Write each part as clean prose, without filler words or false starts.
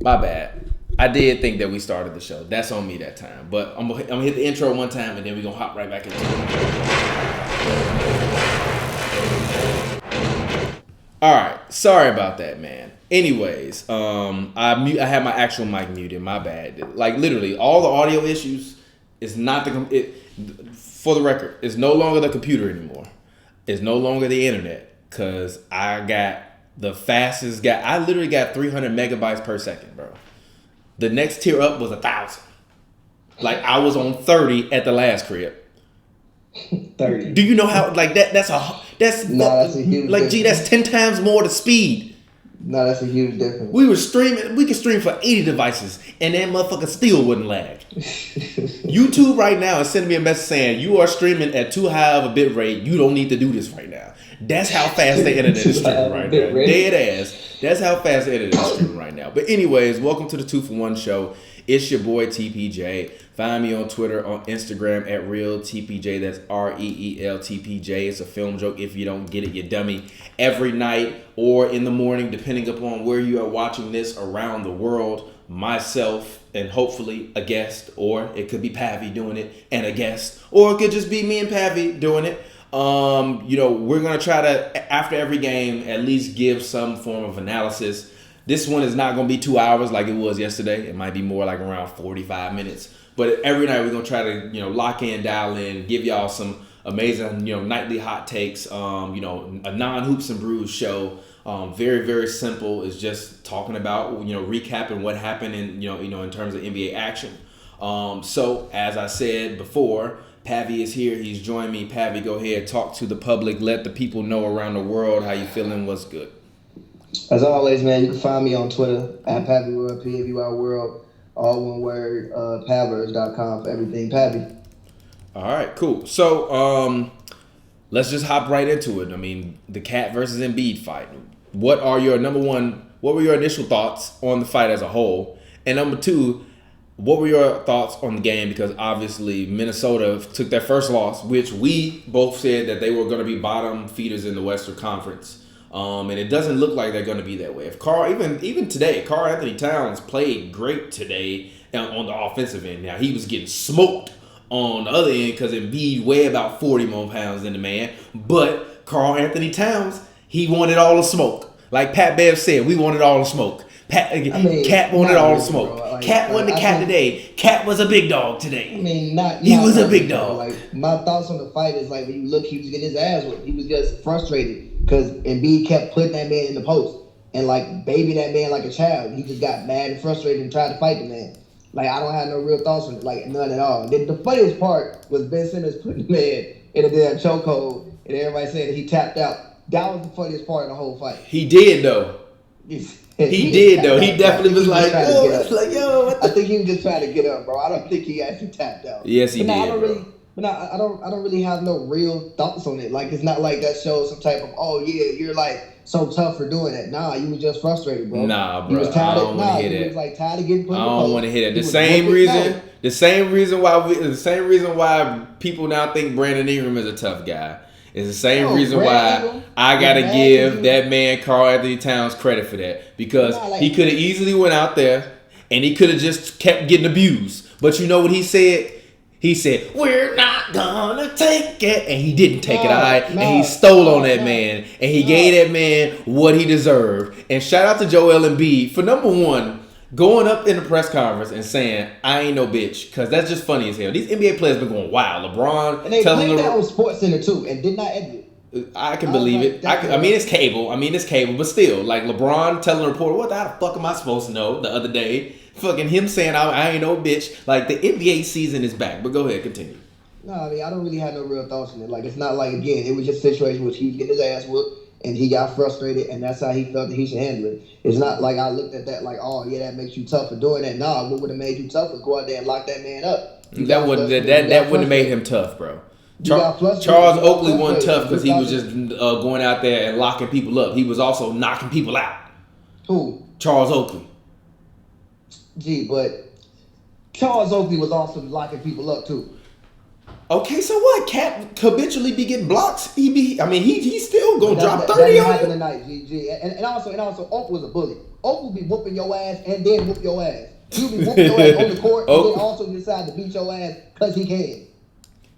My bad. I did think that we started the show. That's on me that time. But I'm gonna hit the intro one time and then we're gonna hop right back into it. All right. Sorry about that, man. Anyways, I had my actual mic muted. My bad. Like literally, all the audio issues is not for the record. It's no longer the computer anymore. It's no longer the internet because I got the fastest. I literally got 300 megabytes per second, bro. The next tier up was 1,000. Like I was on 30 at the last crib. 30. Do you know how like that? That's a huge like difference. that's 10 times more the speed. No, that's a huge difference. We were streaming. We could stream for 80 devices, and that motherfucker still wouldn't lag. YouTube right now is sending me a message saying you are streaming at too high of a bit rate. You don't need to do this right now. That's how fast the internet is streaming right now. Dead ass. That's how fast the internet is streaming right now. But anyways, welcome to the 2-for-1 show. It's your boy TPJ. Find me on Twitter, on Instagram at Real TPJ. That's REEL TPJ. It's a film joke. If you don't get it, you dummy. Every night or in the morning, depending upon where you are watching this around the world, myself and hopefully a guest, or it could be Pavy doing it and a guest, or it could just be me and Pavy doing it. We're gonna try to after every game at least give some form of analysis. This one is not gonna be 2 hours like it was yesterday. It might be more like around 45 minutes. But every night we're gonna try to lock in, dial in, give y'all some amazing nightly hot takes. A non-hoops and brews show. Very very simple. It's just talking about recapping what happened in in terms of NBA action. So as I said before, Pavy is here. He's joined me. Pavy, go ahead, talk to the public. Let the people know around the world how you feeling. What's good. As always, man, you can find me on Twitter at Pavy World, Pavy World, all one word, Pavers.com for everything Pavy. All right, cool. So let's just hop right into it. I mean, the Cat versus Embiid fight. What were your initial thoughts on the fight as a whole? And number two, what were your thoughts on the game? Because obviously Minnesota took their first loss, which we both said that they were going to be bottom feeders in the Western Conference. And it doesn't look like they're going to be that way. If even today, Karl Anthony Towns played great today on the offensive end. Now, he was getting smoked on the other end because Embiid weighed about 40 more pounds than the man. But Karl Anthony Towns, he wanted all the smoke. Like Pat Bev said, we wanted all the smoke. Cat wanted all the smoke. Cat wasn't the cat today. Cat was a big dog today. He was a big dog. Like my thoughts on the fight is like when you look, he was getting his ass whipped. He was just frustrated because Embiid kept putting that man in the post and like baby that man like a child. He just got mad and frustrated and tried to fight the man. Like I don't have no real thoughts on it, like none at all. The funniest part was Ben Simmons putting the man in a damn chokehold and everybody saying that he tapped out. That was the funniest part of the whole fight. He did though. He did though. He definitely was like, yo. I think he was just trying to get up, bro. I don't think he actually tapped out. Yes, he did. I don't really have no real thoughts on it. Like it's not like that shows some type of you're like so tough for doing that. Nah, you was just frustrated, bro. Nah, bro. I don't want to hear that. He was like tired of getting put in the I don't post. want to hear that. The same reason why people now think Brandon Ingram is a tough guy. It's the same reason why I gotta give that man Karl Anthony Towns credit for that, because he could have easily went out there and he could have just kept getting abused. But you know what he said? He said, "We're not gonna take it," and he didn't take it. And he stole on that man, and he gave that man what he deserved. And shout out to Joel Embiid for number one, going up in the press conference and saying, "I ain't no bitch," because that's just funny as hell. These NBA players been going wild. LeBron and they played that on SportsCenter too, and did not edit it. I can believe it. I mean, it's cable. But still, like LeBron telling a reporter, "What the fuck am I supposed to know?" The other day, fucking him saying, "I ain't no bitch." Like the NBA season is back. But go ahead, continue. No, I mean, I don't really have no real thoughts on it. Like it's not like again, it was just a situation where he was getting his ass whooped. And he got frustrated, and that's how he felt that he should handle it. It's not like I looked at that like, oh yeah, that makes you tough for doing that. Nah, what would have made you tough was go out there and lock that man up. That wouldn't have made him tough, bro. Charles Oakley wasn't tough because he was just going out there and locking people up. He was also knocking people out. Who? Charles Oakley. Gee, but Charles Oakley was also locking people up too. Okay, so what? Cat habitually be getting blocks. He's still gonna drop 30 that on happened you. tonight, GG. And also, Oak was a bully. will be whooping your ass and then whoop your ass. He'll be whooping your ass on the court and then also decide to beat your ass because he can.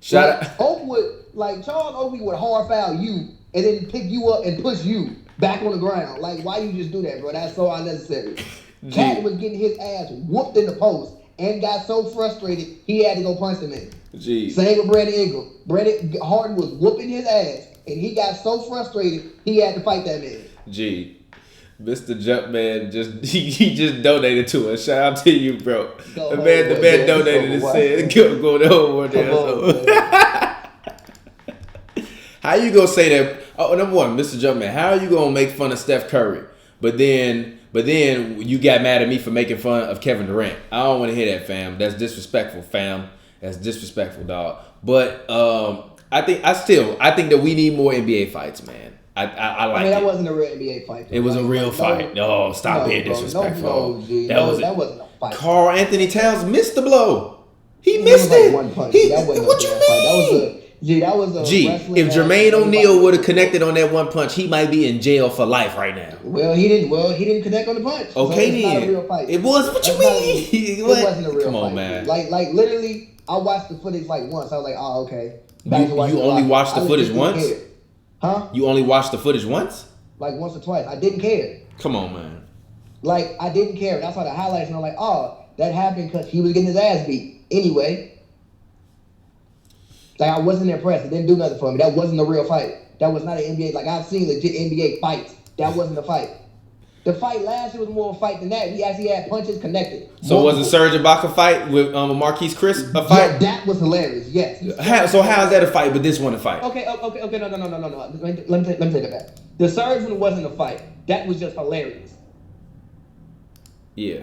Charles Oakley would hard foul you and then pick you up and push you back on the ground. Like, why you just do that, bro? That's so unnecessary. Cat was getting his ass whooped in the post and got so frustrated he had to go punch the man. Same with Brandon Ingram. Brandon Harden was whooping his ass and he got so frustrated he had to fight that man. Mr. Jumpman he just donated to us. Shout out to you, bro. The man donated and said, "Go over there." How you gonna say that? Oh, number one, Mr. Jumpman, how are you gonna make fun of Steph Curry, but then you got mad at me for making fun of Kevin Durant? I don't want to hear that, fam. That's disrespectful, fam. That's disrespectful, dog. But I think that we need more NBA fights, man. I like. That wasn't a real NBA fight. It was a real fight. No, stop being disrespectful. That wasn't a fight. Karl Anthony Towns missed the blow. He missed it. One punch. What you mean? That was a if Jermaine O'Neal would have connected on that one punch, he might be in jail for life right now. Well, he didn't connect on the punch. Okay, so it's then. not a real fight. It was. What you mean? It wasn't a real fight. Come on, man. Like literally, I watched the footage once. I was like, oh, okay. You only watched the footage once? Huh? You only watched the footage once? Like once or twice. I didn't care. Come on, man. Like, I didn't care. And I saw the highlights and I'm like, oh, that happened because he was getting his ass beat. Anyway. Like, I wasn't impressed. It didn't do nothing for me. That wasn't a real fight. That was not an NBA. Like, I've seen legit NBA fights. That wasn't a fight. The fight last year was more of a fight than that. We actually had punches connected. So was the Serge Ibaka fight with Marquise Chris a fight? Yeah, that was hilarious. Yes. So how is that a fight, but this one a fight? Okay. No. Let me take that back. The Serge one wasn't a fight. That was just hilarious. Yeah.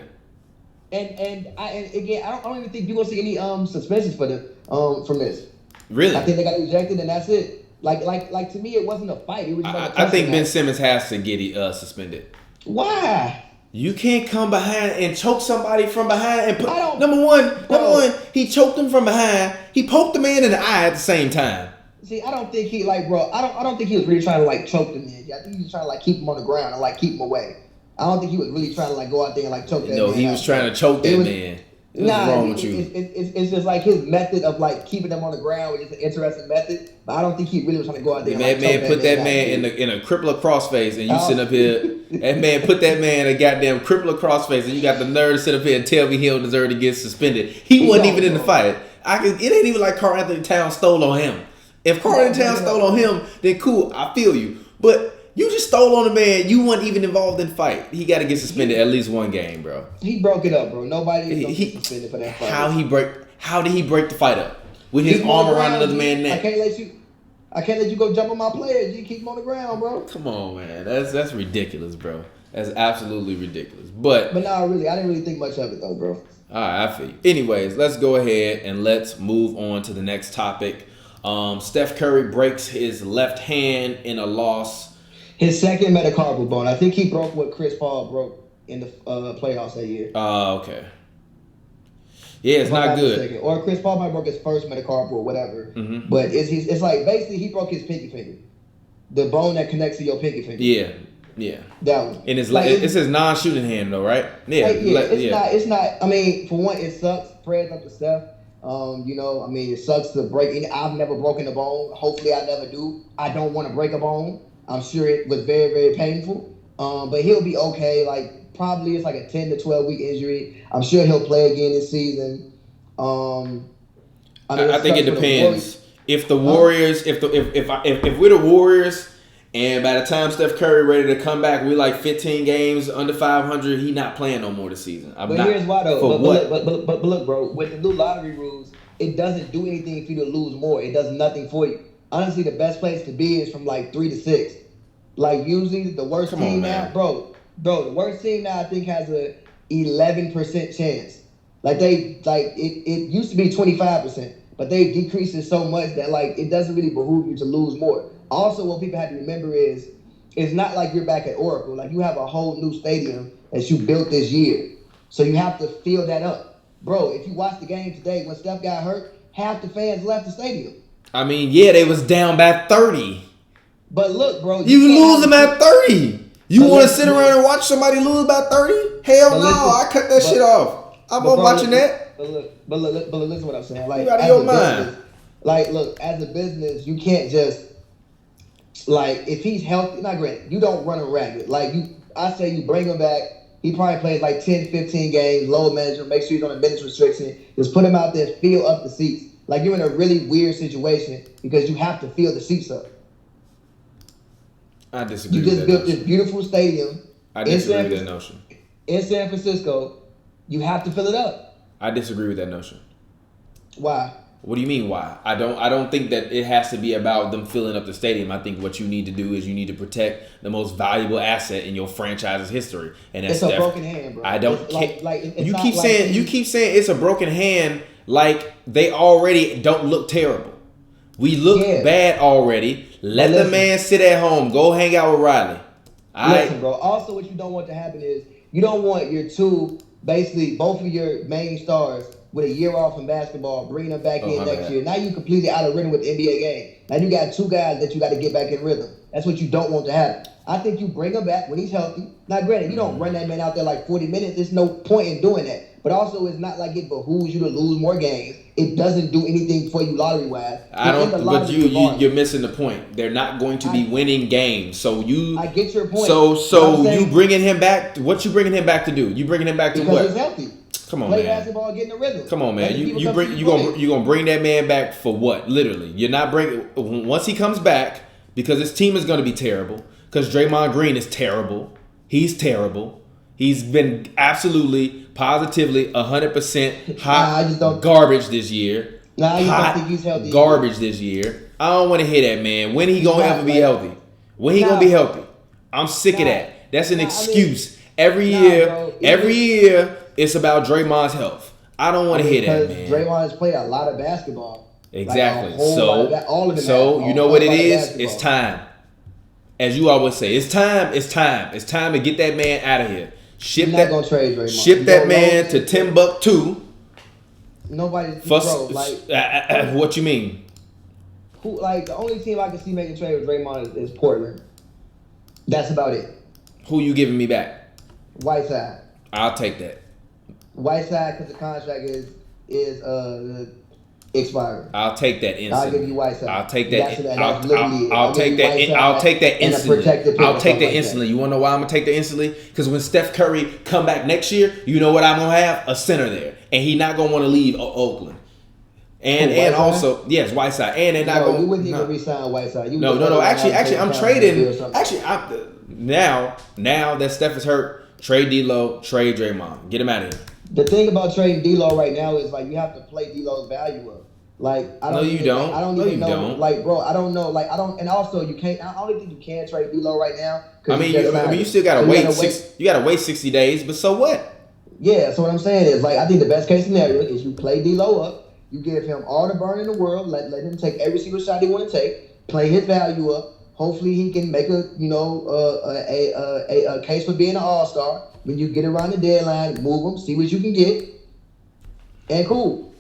And again, I don't even think you're gonna see any suspensions for the from this. Really? I think they got ejected and that's it. Like to me, it wasn't a fight. It was. I think Ben Simmons has to get suspended. Why? You can't come behind and choke somebody from behind and put. Number one, he choked him from behind. He poked the man in the eye at the same time. See, I don't think he I don't think he was really trying to choke the man. I think he was trying to keep him on the ground and keep him away. I don't think he was really trying to go out there and choke that man. No, he was trying to choke that man. What's wrong with you? It's just his method of keeping them on the ground, which is an interesting method. But I don't think he really was trying to go out there. That man put that man in a crippler crossface, and you sit up here. That man put that man in a goddamn crippler crossface, and you got the nerve to sit up here and tell me he don't deserve to get suspended. He wasn't even in the fight. It ain't even like Karl Anthony Towns stole on him. If Karl Anthony Towns stole on him, then cool, I feel you. But you just stole on a man. You weren't even involved in the fight. He got to get suspended at least one game, bro. He broke it up, bro. Nobody is suspended for that fight. How did he break the fight up? With his arm around another man's neck. I can't let you go jump on my players. You keep him on the ground, bro. Come on, man. That's ridiculous, bro. That's absolutely ridiculous. But no, really, I didn't really think much of it though, bro. All right, I feel you. Anyways, let's go ahead and let's move on to the next topic. Steph Curry breaks his left hand in a loss. His second metacarpal bone. I think he broke what Chris Paul broke in the playoffs that year. Okay. Yeah, it's not good. Or Chris Paul might broke his first metacarpal or whatever. Mm-hmm. But it's like basically he broke his pinky finger, the bone that connects to your pinky finger. Yeah. That one. And it's his non-shooting hand though, right? Yeah. It's not. I mean, for one, it sucks. Prayers up to Steph. It sucks to break. I've never broken a bone. Hopefully, I never do. I don't want to break a bone. I'm sure it was very, very painful. But he'll be okay. Probably it's a 10 to 12 week injury. I'm sure he'll play again this season. I think it depends. If the Warriors, if we're the Warriors, and by the time Steph Curry ready to come back, we're 15 games under 500. He not playing no more this season. Here's why though. But look, bro. With the new lottery rules, it doesn't do anything for you to lose more. It does nothing for you. Honestly, the best place to be is from 3 to 6. Usually the worst team now, bro. The worst team now I think has a 11% chance. It used to be 25%, but they decreased it so much that it doesn't really behoove you to lose more. Also, what people have to remember is it's not like you're back at Oracle. You have a whole new stadium that you built this year, so you have to fill that up, bro. If you watch the game today when Steph got hurt, half the fans left the stadium. I mean, yeah, they was down by 30. But look, bro, you lose them at 30. You want to sit around and watch somebody lose by 30? Hell no, I cut that shit off. I'm not watching that. But listen what I'm saying. Like, you out of your mind. Like, look, as a business, you can't just, like, if he's healthy, not granted, you don't run him ragged. Like, I say you bring him back. He probably plays like 10, 15 games, load management, make sure he's on a minutes restriction. Just put him out there, fill up the seats. Like, you're in a really weird situation because you have to fill the seats up. I disagree. You just built this beautiful stadium. I disagree with that notion. In San Francisco, you have to fill it up. I disagree with that notion. Why? What do you mean why? I don't think that it has to be about them filling up the stadium. I think what you need to do is you need to protect the most valuable asset in your franchise's history, and that's Steph. A broken hand, bro. I don't. You keep saying it's a broken hand, like they already don't look terrible. We look bad already. Let the man sit at home. Go hang out with Riley. Listen, bro. Also, what you don't want to happen is you don't want your both of your main stars with a year off in basketball, bringing them back in next year. Now you completely out of rhythm with the NBA game. Now you got two guys that you got to get back in rhythm. That's what you don't want to happen. I think you bring him back when he's healthy. Now, granted, you don't run that man out there like 40 minutes. There's no point in doing that. But also, it's not like it behooves you to lose more games. It doesn't do anything for you lottery-wise. But you're missing the point. They're not going to be winning games. So I get your point. So you bringing him back? What you bringing him back to do? You bringing him back to because what? He's healthy. Come on, play man. Basketball, get in the rhythm. Come on, man. You gonna bring that man back for what? Literally, you're not bringing. Once he comes back, because his team is gonna be terrible. Because Draymond Green is terrible. He's terrible. He's been absolutely, positively, 100% hot garbage this year. I just don't think he's healthy. Garbage this year. I don't want to hear that, man. When he gonna ever be healthy? When he gonna be healthy? I'm sick of that. That's an excuse. Every year, it's about Draymond's health. I don't want to hear that, man. Draymond has played a lot of basketball. Exactly. So you know what it is? It's time. As you always say, it's time. It's time. It's time to get that man out of here. Ship that man to Timbuktu. Nobody. What you mean? The only team I can see making trade with Draymond is Portland. That's about it. Who you giving me back? Whiteside. I'll take that. Whiteside, because the contract is expired. I'll take that instantly. I'll give you Whiteside. I'll take that. I'll take that. I'll take that instantly. I'll take that instantly. You want to know why I'm gonna take that instantly? Because when Steph Curry come back next year, you know what I'm gonna have? A center there, and he not gonna want to leave Oakland. And also, yes, Whiteside. And they're not going. You wouldn't even re-sign Whiteside. No. Actually, I'm trading. Now that Steph is hurt, trade D'Lo, trade Draymond, get him out of here. The thing about trading D'Lo right now is you have to play D'Lo's value up. I don't even know. Bro, I don't know. And also you can't. I don't think you can trade D'Lo right now. You still gotta wait. You gotta wait 60 days. But so what? Yeah. So what I'm saying is, I think the best case scenario is you play D'Lo up. You give him all the burn in the world. Let him take every single shot he want to take. Play his value up. Hopefully he can make a case for being an all-star. When you get around the deadline, move him, see what you can get, and cool.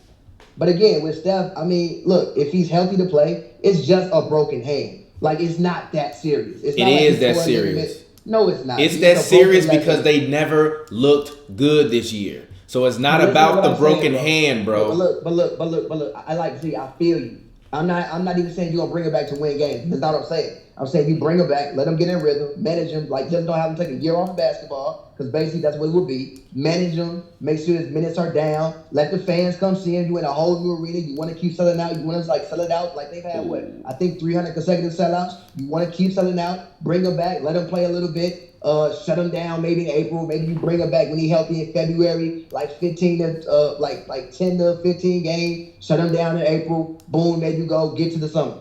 But again, with Steph, look, if he's healthy to play, it's just a broken hand. It's not that serious. It is that serious. No, it's not. It's that serious because they never looked good this year. So it's not about the broken hand, bro. But look. I feel you. I'm not even saying you're gonna bring it back to win games. That's not what I'm saying. I'm saying you bring him back, let him get in rhythm, manage him, just don't have him take a year off of basketball, because basically that's what it will be. Manage him, make sure his minutes are down, let the fans come see him. You in a whole new arena. You want to keep selling out. You want to sell it out like they've had 300 consecutive sellouts. You want to keep selling out. Bring him back, let him play a little bit. Shut him down maybe in April. Maybe you bring him back when he's healthy in February, 10 to 15 games. Shut him down in April. Boom, there you go. Get to the summer.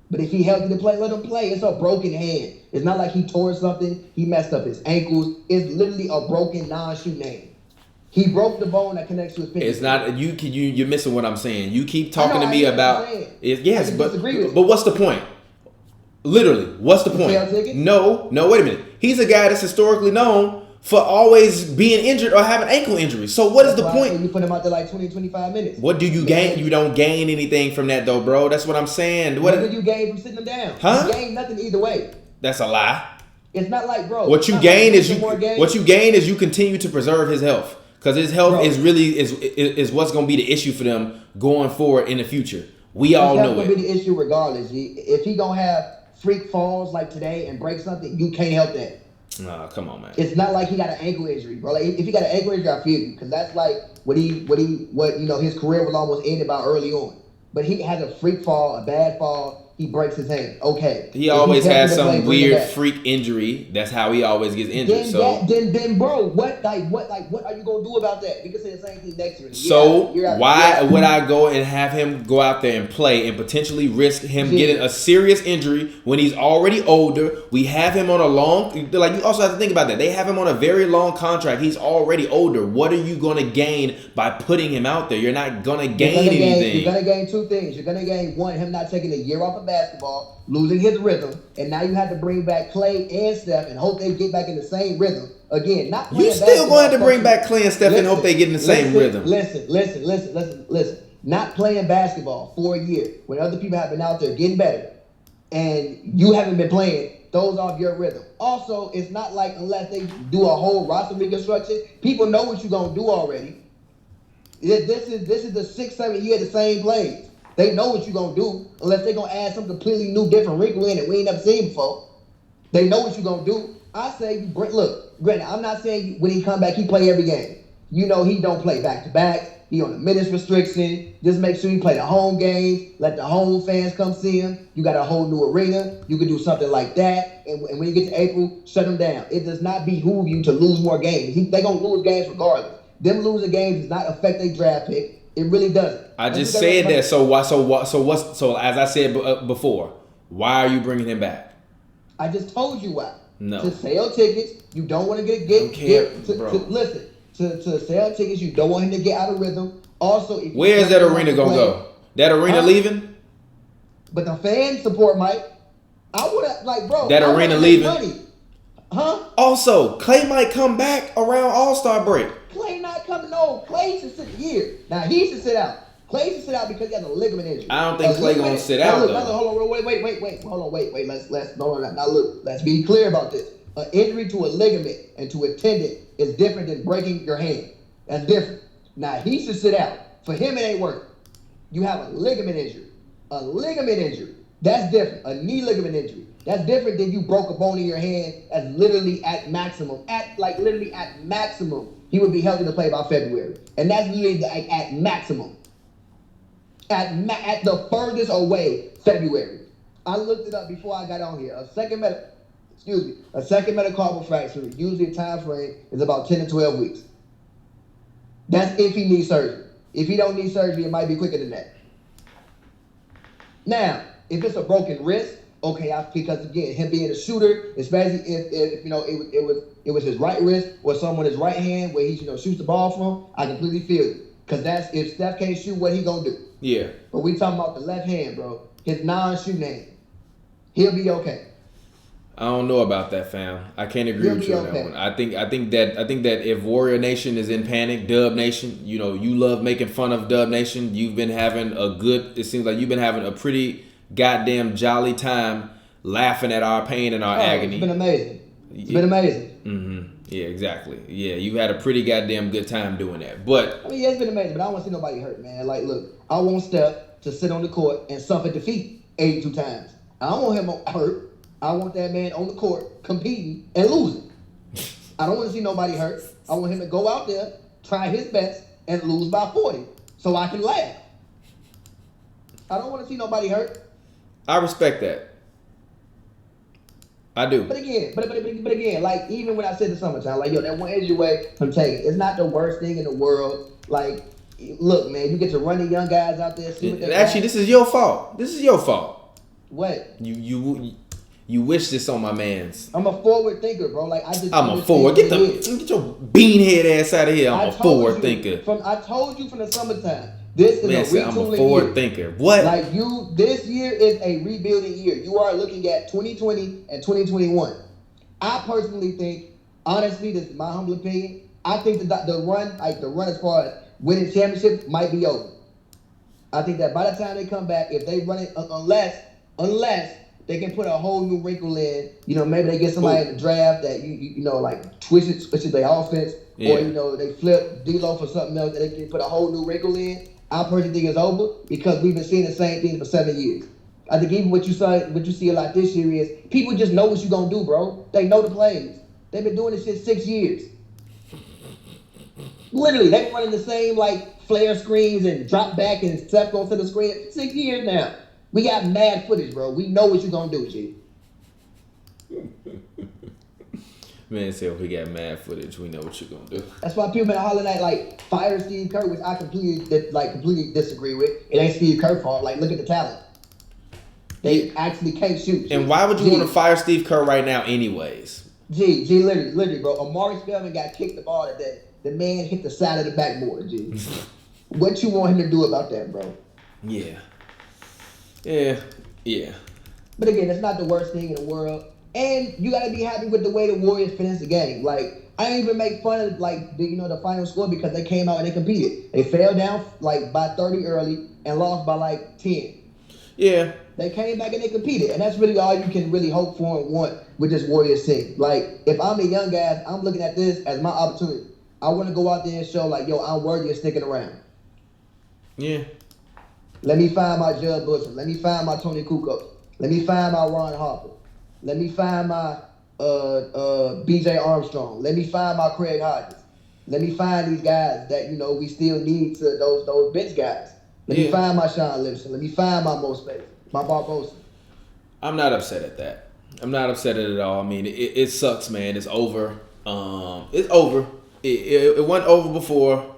But if he's healthy to play, let him play. It's a broken hand. It's not like he tore something. He messed up his ankles. It's literally a broken non-shooting hand. He broke the bone that connects to his finger. It's not you're missing what I'm saying. You keep talking to me about but what's the point? Literally, what's the point? No, wait a minute. He's a guy that's historically known for always being injured or having ankle injuries. So what is the point? You put him out there 20, 25 minutes. What do you gain? You don't gain anything from that though, bro. That's what I'm saying. What do you gain from sitting him down? Huh? You gain nothing either way. That's a lie. It's not like, bro. What you gain is you continue to preserve his health, because his health is really is what's going to be the issue for them going forward in the future. We all know it. It's going to be the issue regardless. If he going to have freak falls like today and break something, you can't help that. Nah, come on, man. It's not like he got an ankle injury, bro. Like, if he got an ankle injury, I feel you, because that's like what his career was almost ended by early on. But he has a freak fall, a bad fall. He breaks his hand. Okay. He always has some weird freak injury. That's how he always gets injured. Then, bro, what are you gonna do about that? We can say the same thing next year. So why would I go and have him go out there and play and potentially risk him getting a serious injury when he's already older? We have him on a long, like, you also have to think about that. They have him on a very long contract. He's already older. What are you gonna gain by putting him out there? You're not gonna gain anything. You're gonna gain two things. You're gonna gain one, him not taking a year off of basketball, losing his rhythm, and now you have to bring back Clay and Steph and hope they get back in the same rhythm again. Not playing. You still going to bring back Clay and Steph and hope they get in the same rhythm. Listen. Not playing basketball for a year when other people have been out there getting better, and you haven't been playing, throws off your rhythm. Also, it's not like unless they do a whole roster reconstruction, people know what you're gonna do already. This is the 6-7 year the same plays. They know what you're going to do, unless they're going to add some completely new, different wrinkle in it we ain't never seen before. They know what you're going to do. I say, look, granted, I'm not saying when he come back, he play every game. You know he don't play back-to-back. He on a minutes restriction. Just make sure he play the home games. Let the home fans come see him. You got a whole new arena. You can do something like that. And when you get to April, shut them down. It does not behoove you to lose more games. They going to lose games regardless. Them losing games does not affect their draft pick. It really doesn't. I just said that. So as I said before, why are you bringing him back? I just told you why. No. To sell tickets, you don't want to listen. To sell tickets, you don't want him to get out of rhythm. Also, where is that arena gonna go? That arena leaving? But the fan support, Mike. I would have bro. That arena leaving. Money. Huh? Also, Clay might come back around All-Star break. Clay not coming. No, Clay should sit here. Now he should sit out. Clay should sit out because he has a ligament injury. I don't think Clay gonna sit out though. Hold on, wait. Hold on, wait. Let's be clear about this. An injury to a ligament and to a tendon is different than breaking your hand. That's different. Now he should sit out. For him, it ain't working. You have a ligament injury. A ligament injury. That's different. A knee ligament injury. That's different than you broke a bone in your hand. That's literally at maximum. Literally at maximum. He would be healthy to play by February. And that's literally at maximum. At the furthest away, February. I looked it up before I got on here. A second metacarpal fracture, usually a time frame is about 10 to 12 weeks. That's if he needs surgery. If he don't need surgery, it might be quicker than that. Now, if it's a broken wrist, okay, because again, him being a shooter, especially if it was his right wrist or someone his right hand where he shoots the ball from, I completely feel it. Because that's if Steph can't shoot, what he gonna do? Yeah. But we talking about the left hand, bro. His non-shooting hand. He'll be okay. I don't know about that, fam. I can't agree with you on that one. I think that if Warrior Nation is in panic, Dub Nation, you love making fun of Dub Nation. It seems like you've been having a pretty goddamn jolly time laughing at our pain and our agony. It's been amazing. It's been amazing. Mm-hmm. Yeah, exactly. Yeah, you've had a pretty goddamn good time doing that. But yeah, it's been amazing, but I don't want to see nobody hurt, man. Look, I want Steph to sit on the court and suffer defeat 82 times. I don't want him hurt. I want that man on the court competing and losing. I don't want to see nobody hurt. I want him to go out there, try his best, and lose by 40 so I can laugh. I don't want to see nobody hurt. I respect that. I do. But again, even when I said the summertime, that one edge away from taking, it's not the worst thing in the world. Look, man, you get to run the young guys out there. Actually, this is your fault. What? You wish this on my man's. I'm a forward thinker, bro. I'm a forward. Get your beanhead ass out of here. I'm a forward thinker. I told you from the summertime. This is a retooling I'm a forward thinker. What? This year is a rebuilding year. You are looking at 2020 and 2021. I personally think, honestly, this is my humble opinion. I think the run as far as winning championships might be over. I think that by the time they come back, if they run it, unless They can put a whole new wrinkle in. Maybe they get somebody in the draft that like switches their offense, or they flip D-Lo for something else that they can put a whole new wrinkle in. I personally think it's over because we've been seeing the same thing for 7 years. I think even what you see a lot this year is people just know what you're gonna do, bro. They know the plays. They've been doing this shit 6 years. Literally, they've been running the same like flare screens and drop back and stuff going to the screen 6 years now. We got mad footage, bro. We know what you're gonna do, G. Man said we got mad footage. We know what you're gonna do. That's why people been hollering at like fire Steve Kerr, which I completely disagree with. It ain't Steve Kerr's fault. Like, look at the talent. They actually can't shoot. And why would you want to fire Steve Kerr right now, anyways? Literally, bro. Amari Spellman got kicked the ball today. The man hit the side of the backboard, G. What you want him to do about that, bro? Yeah. But again, it's not the worst thing in the world. And you gotta be happy with the way the Warriors finished the game. Like, I didn't even make fun of the final score because they came out and they competed. They fell down like by 30 early and lost by like 10. Yeah. They came back and they competed. And that's really all you can really hope for and want with this Warriors team. Like, if I'm a young guy, I'm looking at this as my opportunity. I want to go out there and show like, yo, I'm worthy of sticking around. Yeah. Let me find my Judd Bushman. Let me find my Tony Kukoc. Let me find my Ron Harper. Let me find my B.J. Armstrong. Let me find my Craig Hodges. Let me find these guys that, we still need to those bench guys. Let me find my Sean Livingston. Let me find my Mo Space, my Barbosa. I'm not upset at that. I'm not upset at it at all. I mean, it sucks, man. It's over. It's over. It went over before.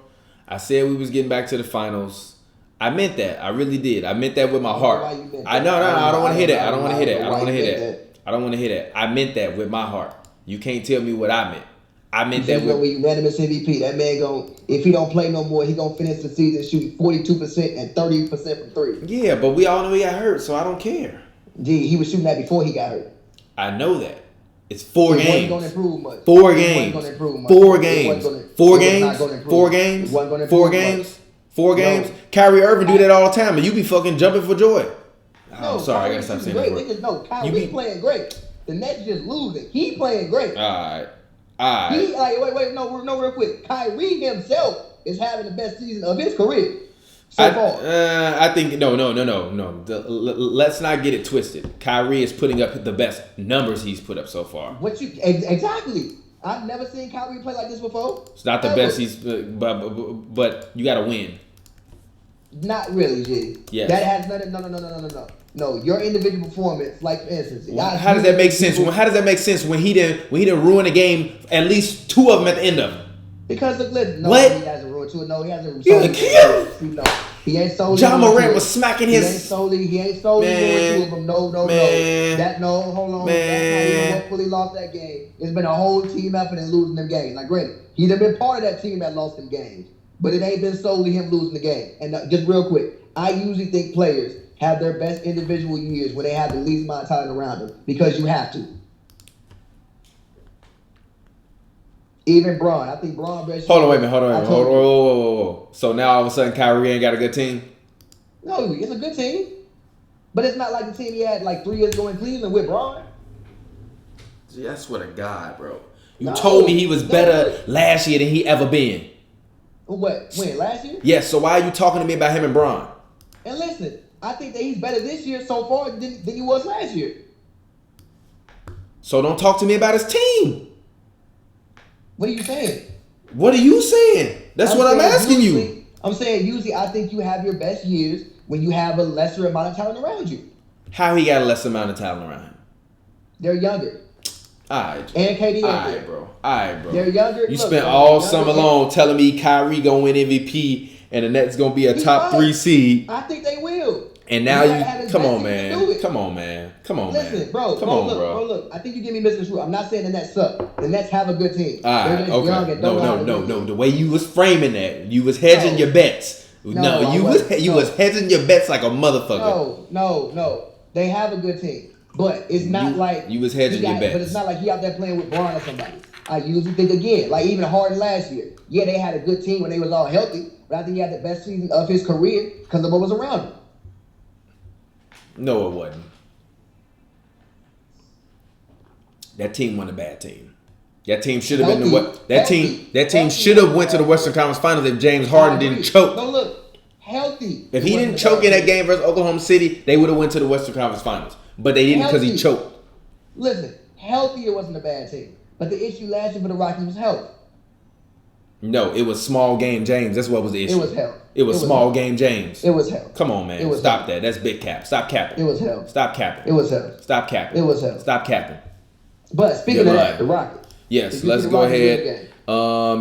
I said we was getting back to the finals. I meant that. I really did. I meant that with my heart. I don't want to hear that. I don't want to hear that. I don't want to hear that. I don't want to hear that. I meant that with my heart. You can't tell me what I meant. I meant that with unanimous MVP. That man if he don't play no more, he gonna finish the season shooting 42% and 30% from three. Yeah, but we all know he got hurt, so I don't care. Gee, he was shooting that before he got hurt. I know that. It's 4 games. Wasn't gonna improve much. 4 games. 4 games. 4 games. 4 games. 4 games. 4 games. Kyrie Irving do that all the time, and you be fucking jumping for joy. No, sorry, I gotta stop saying that word. No, Kyrie playing great. The Nets just losing. He playing great. All right. He real quick. Kyrie himself is having the best season of his career so far. I think no. Let's not get it twisted. Kyrie is putting up the best numbers he's put up so far. Exactly? I've never seen Kyrie play like this before. It's not the best he's, but you got to win. Not really, G. Yes. That has nothing. No, your individual performance, like for instance. How does that make sense? How does that make sense when he didn't ruin a game? At least 2 of them at the end of it. Because listen, what? He hasn't ruined 2. No, he hasn't. He ain't solely. John Morant was smacking his. He ain't solely ruined 2 of them. No. Hold on. Man. That's how he fully lost that game. It's been a whole team effort in losing them games. Like, granted, he'd have been part of that team that lost them games, but it ain't been solely him losing the game. And just real quick, I usually think players have their best individual years when they have the least amount of talent around them because you have to. Even Braun. I think Braun. Hold on, wait a minute. Whoa. So now all of a sudden Kyrie ain't got a good team? No, it's a good team. But it's not like the team he had like 3 years ago in Cleveland with Braun. Gee, I swear to God, bro. You told me he was better last year than he ever been. What? When? Last year? Yes, so why are you talking to me about him and Braun? And listen, I think that he's better this year so far than he was last year. So don't talk to me about his team. What are you saying? What are you saying? That's what I'm asking you. I'm saying usually I think you have your best years when you have a lesser amount of talent around you. How he got a lesser amount of talent around him? They're younger. Alright. And KD. Alright, bro. They're younger. You spent all summer long telling me Kyrie gonna win MVP and the Nets gonna be a top 3 seed. I think they will. And now come on, man. Listen, bro. Look. I think you give me misconstrued. I'm not saying the Nets suck. The Nets have a good team. They're just young and don't know. No. The way you was framing that, you was hedging your bets. You was hedging your bets like a motherfucker. No. They have a good team. But it's not like you was hedging your bets. But it's not like he out there playing with Braun or somebody. I usually think again, like even Harden last year. Yeah, they had a good team when they was all healthy, but I think he had the best season of his career because of what was around him. No, it wasn't. That team wasn't a bad team. That team should have been Healthy. the what? That team should have went to the Western Conference Finals if James Harden didn't choke. No, look, healthy. If he didn't choke in that game versus Oklahoma City, they would have went to the Western Conference Finals. But they didn't because he choked. Listen, healthy, it wasn't a bad team. But the issue last year for the Rockets was health. No, it was small game James. That's what was the issue. It was health. It was small game James. It was health. Come on, man. Stop that. That's big cap. Stop capping. It was health. Stop capping. It was health. Stop capping. It was health. Stop capping. But speaking of that, the Rockets. Yes, let's go ahead.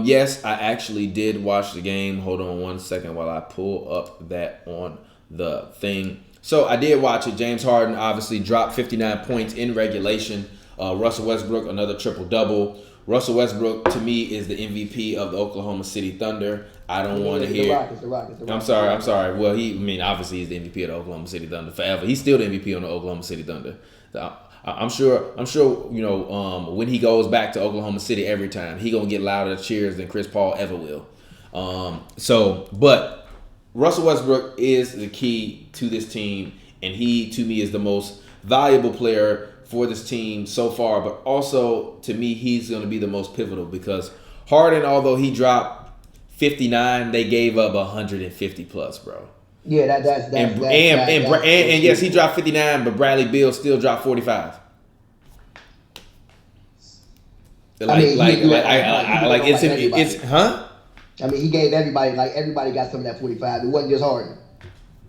Yes, I actually did watch the game. Hold on one second while I pull up that on the thing. So I did watch it. James Harden obviously dropped 59 points in regulation. Russell Westbrook, another triple-double. Russell Westbrook, to me, is the MVP of the Oklahoma City Thunder. I don't want to hear... The Rockets. I'm sorry. Well, obviously he's the MVP of the Oklahoma City Thunder forever. He's still the MVP on the Oklahoma City Thunder. I'm sure, when he goes back to Oklahoma City every time, he going to get louder cheers than Chris Paul ever will. But Russell Westbrook is the key to this team, and he, to me, is the most valuable player for this team so far, but also, to me, he's going to be the most pivotal because Harden, although he dropped 59, they gave up 150 plus, bro. Yeah, that's yes, he dropped 59, but Bradley Beal still dropped 45. I mean, he gave everybody got some of that 45. It wasn't just Harden.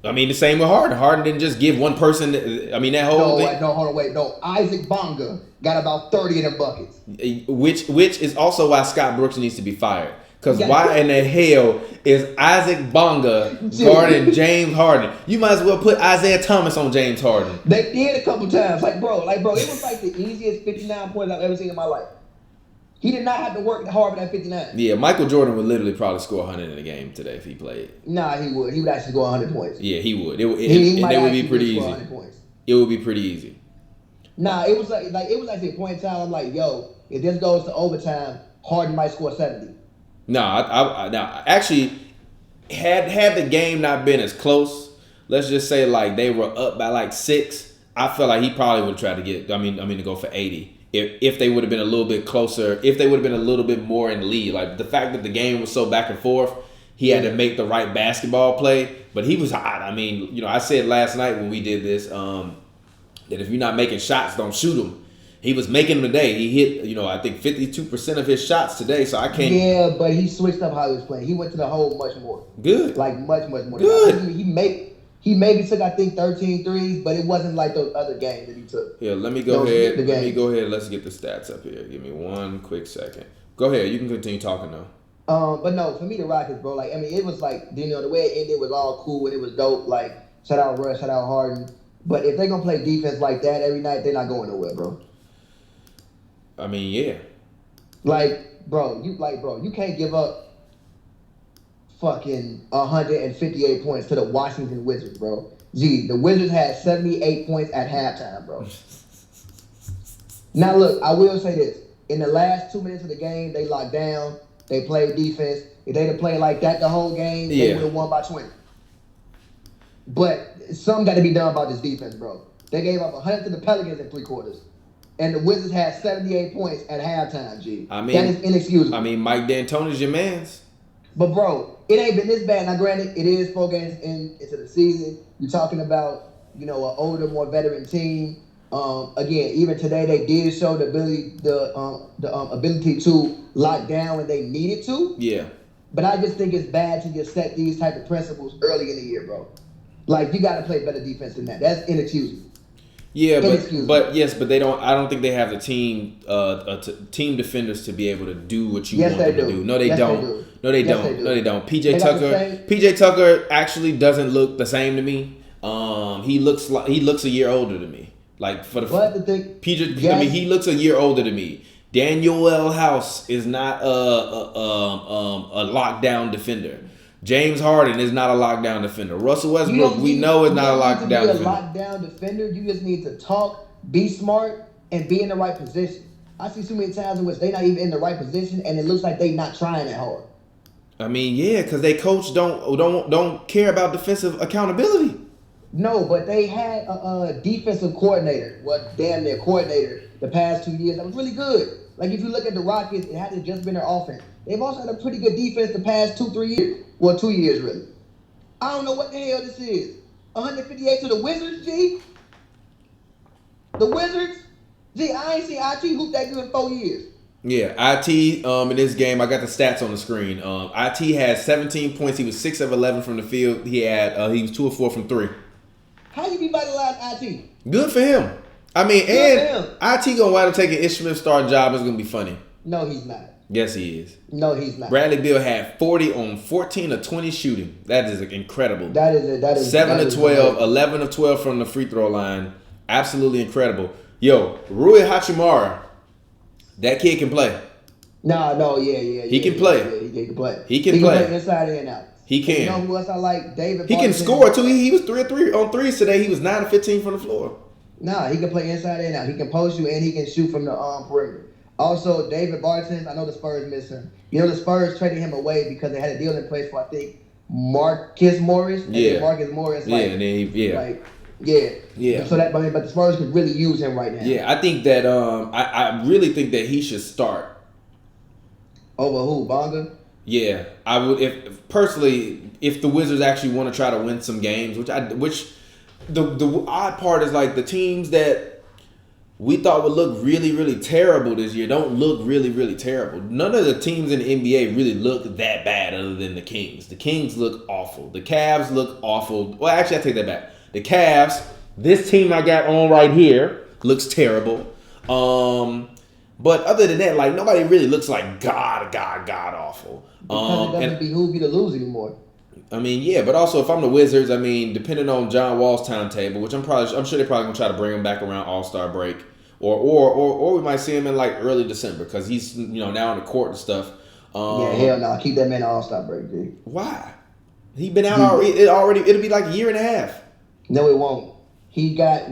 I mean, the same with Harden. Harden didn't just give one person. That whole thing. No. Isaac Bonga got about 30 of them buckets. Which is also why Scott Brooks needs to be fired. Because why in the hell is Isaac Bonga guarding James Harden? You might as well put Isaiah Thomas on James Harden. They did a couple times. Bro, it was like the easiest 59 points I've ever seen in my life. He did not have to work hard for that 59. Yeah, Michael Jordan would literally probably score 100 in a game today if he played. Nah, he would. He would actually score 100 points. Yeah, he would. It would be pretty easy. It would be pretty easy. Nah, it was actually a point in time. I'm like, yo, if this goes to overtime, Harden might score 70. Actually, had the game not been as close, let's just say like they were up by 6, I feel like he probably would have tried to get. To go for 80. If they would have been a little bit closer, if they would have been a little bit more in the lead. Like the fact that the game was so back and forth, he had to make the right basketball play. But he was hot. I said last night when we did this that if you're not making shots, don't shoot them. He was making them today. He hit, I think 52% of his shots today. So I can't. Yeah, but he switched up how he was playing. He went to the hole much more. Good. Much more. Good. He maybe took, I think, 13 threes, but it wasn't like those other games that he took. Yeah, let me go ahead. Let's get the stats up here. Give me one quick second. Go ahead. You can continue talking now. But no, for me, the Rockets, bro, it was the way it ended was all cool and it was dope. Shout out Russ, shout out Harden. But if they're going to play defense like that every night, they're not going nowhere, bro. Yeah. You can't give up fucking 158 points to the Washington Wizards, bro. Gee, the Wizards had 78 points at halftime, bro. Now, look, I will say this. In the last 2 minutes of the game, they locked down. They played defense. If they'd have played like that the whole game, they would have won by 20. But something got to be done about this defense, bro. They gave up 100 to the Pelicans in 3 quarters. And the Wizards had 78 points at halftime, G. That is inexcusable. Mike D'Antoni's your mans. But, bro, it ain't been this bad. Now, granted, it is 4 games into the season. You're talking about, an older, more veteran team. Again, even today, they did show the ability to lock down when they needed to. Yeah. But I just think it's bad to just set these type of principles early in the year, bro. You got to play better defense than that. That's inexcusable. Yeah, but they don't. I don't think they have the team defenders to be able to do what you want them to do. No, they don't. No, they don't. PJ Tucker actually doesn't look the same to me. He looks a year older to me. He looks a year older to me. Daniel House is not a lockdown defender. James Harden is not a lockdown defender. Russell Westbrook, we know, is not a lockdown defender. Lockdown defender. You just need to talk, be smart, and be in the right position. I see so many times in which they're not even in the right position, and it looks like they're not trying that hard. Because they coach don't care about defensive accountability. No, but they had a defensive coordinator, damn near coordinator, the past 2 years. That was really good. Like if you look at the Rockets, it hasn't just been their offense. They've also had a pretty good defense the past 2-3 years. Well, 2 years really. I don't know what the hell this is. 158 to the Wizards, G. The Wizards, G. I ain't seen IT hoop that good in 4 years. Yeah, IT in this game, I got the stats on the screen. IT had 17 points. He was 6 of 11 from the field. He was 2 of 4 from 3. How you revitalize IT? Good for him. I mean, and IT gonna wind up taking Ish Smith's starting job. It's gonna be funny. No, he's not. Yes, he is. No, he's not. Bradley Beal had 40 on 14 of 20 shooting. That is incredible. That is 7 of 12, 11 of 12 from the free throw line. Absolutely incredible. Yo, Rui Hachimura, that kid can play. Yeah. He can play. Yeah, he can play. He can play inside and out. He can. You know who else I like? David. He can score too. He was 3 of 3 on threes today. He was 9 of 15 from the floor. Nah, he can play inside and out. He can post you and he can shoot from the perimeter. Also, David Barton, I know the Spurs miss him. You know, the Spurs traded him away because they had a deal in place for, I think, Marcus Morris. Yeah. Marcus Morris, yeah, and then yeah. So that, but the Spurs could really use him right now. Yeah, I think that I really think that he should start. Over who, Bonga? Yeah, I would if personally if the Wizards actually want to try to win some games, which the odd part is like the teams that we thought would look really, really terrible this year don't look really, really terrible. None of the teams in the NBA really look that bad other than the Kings. The Kings look awful. The Cavs look awful. Well, actually, I take that back. The Cavs, this team I got on right here, looks terrible. But other than that, like nobody really looks like god awful. Because it doesn't behoove you to lose anymore. I mean, yeah, but also if I'm the Wizards, I mean, depending on John Wall's timetable, which I'm sure they're probably gonna try to bring him back around All-Star break, or we might see him in like early December because he's now on the court and stuff. Yeah, hell no, keep that man in All-Star break, dude. Why? He been out already. It'll be like a year and a half. No, it won't. He got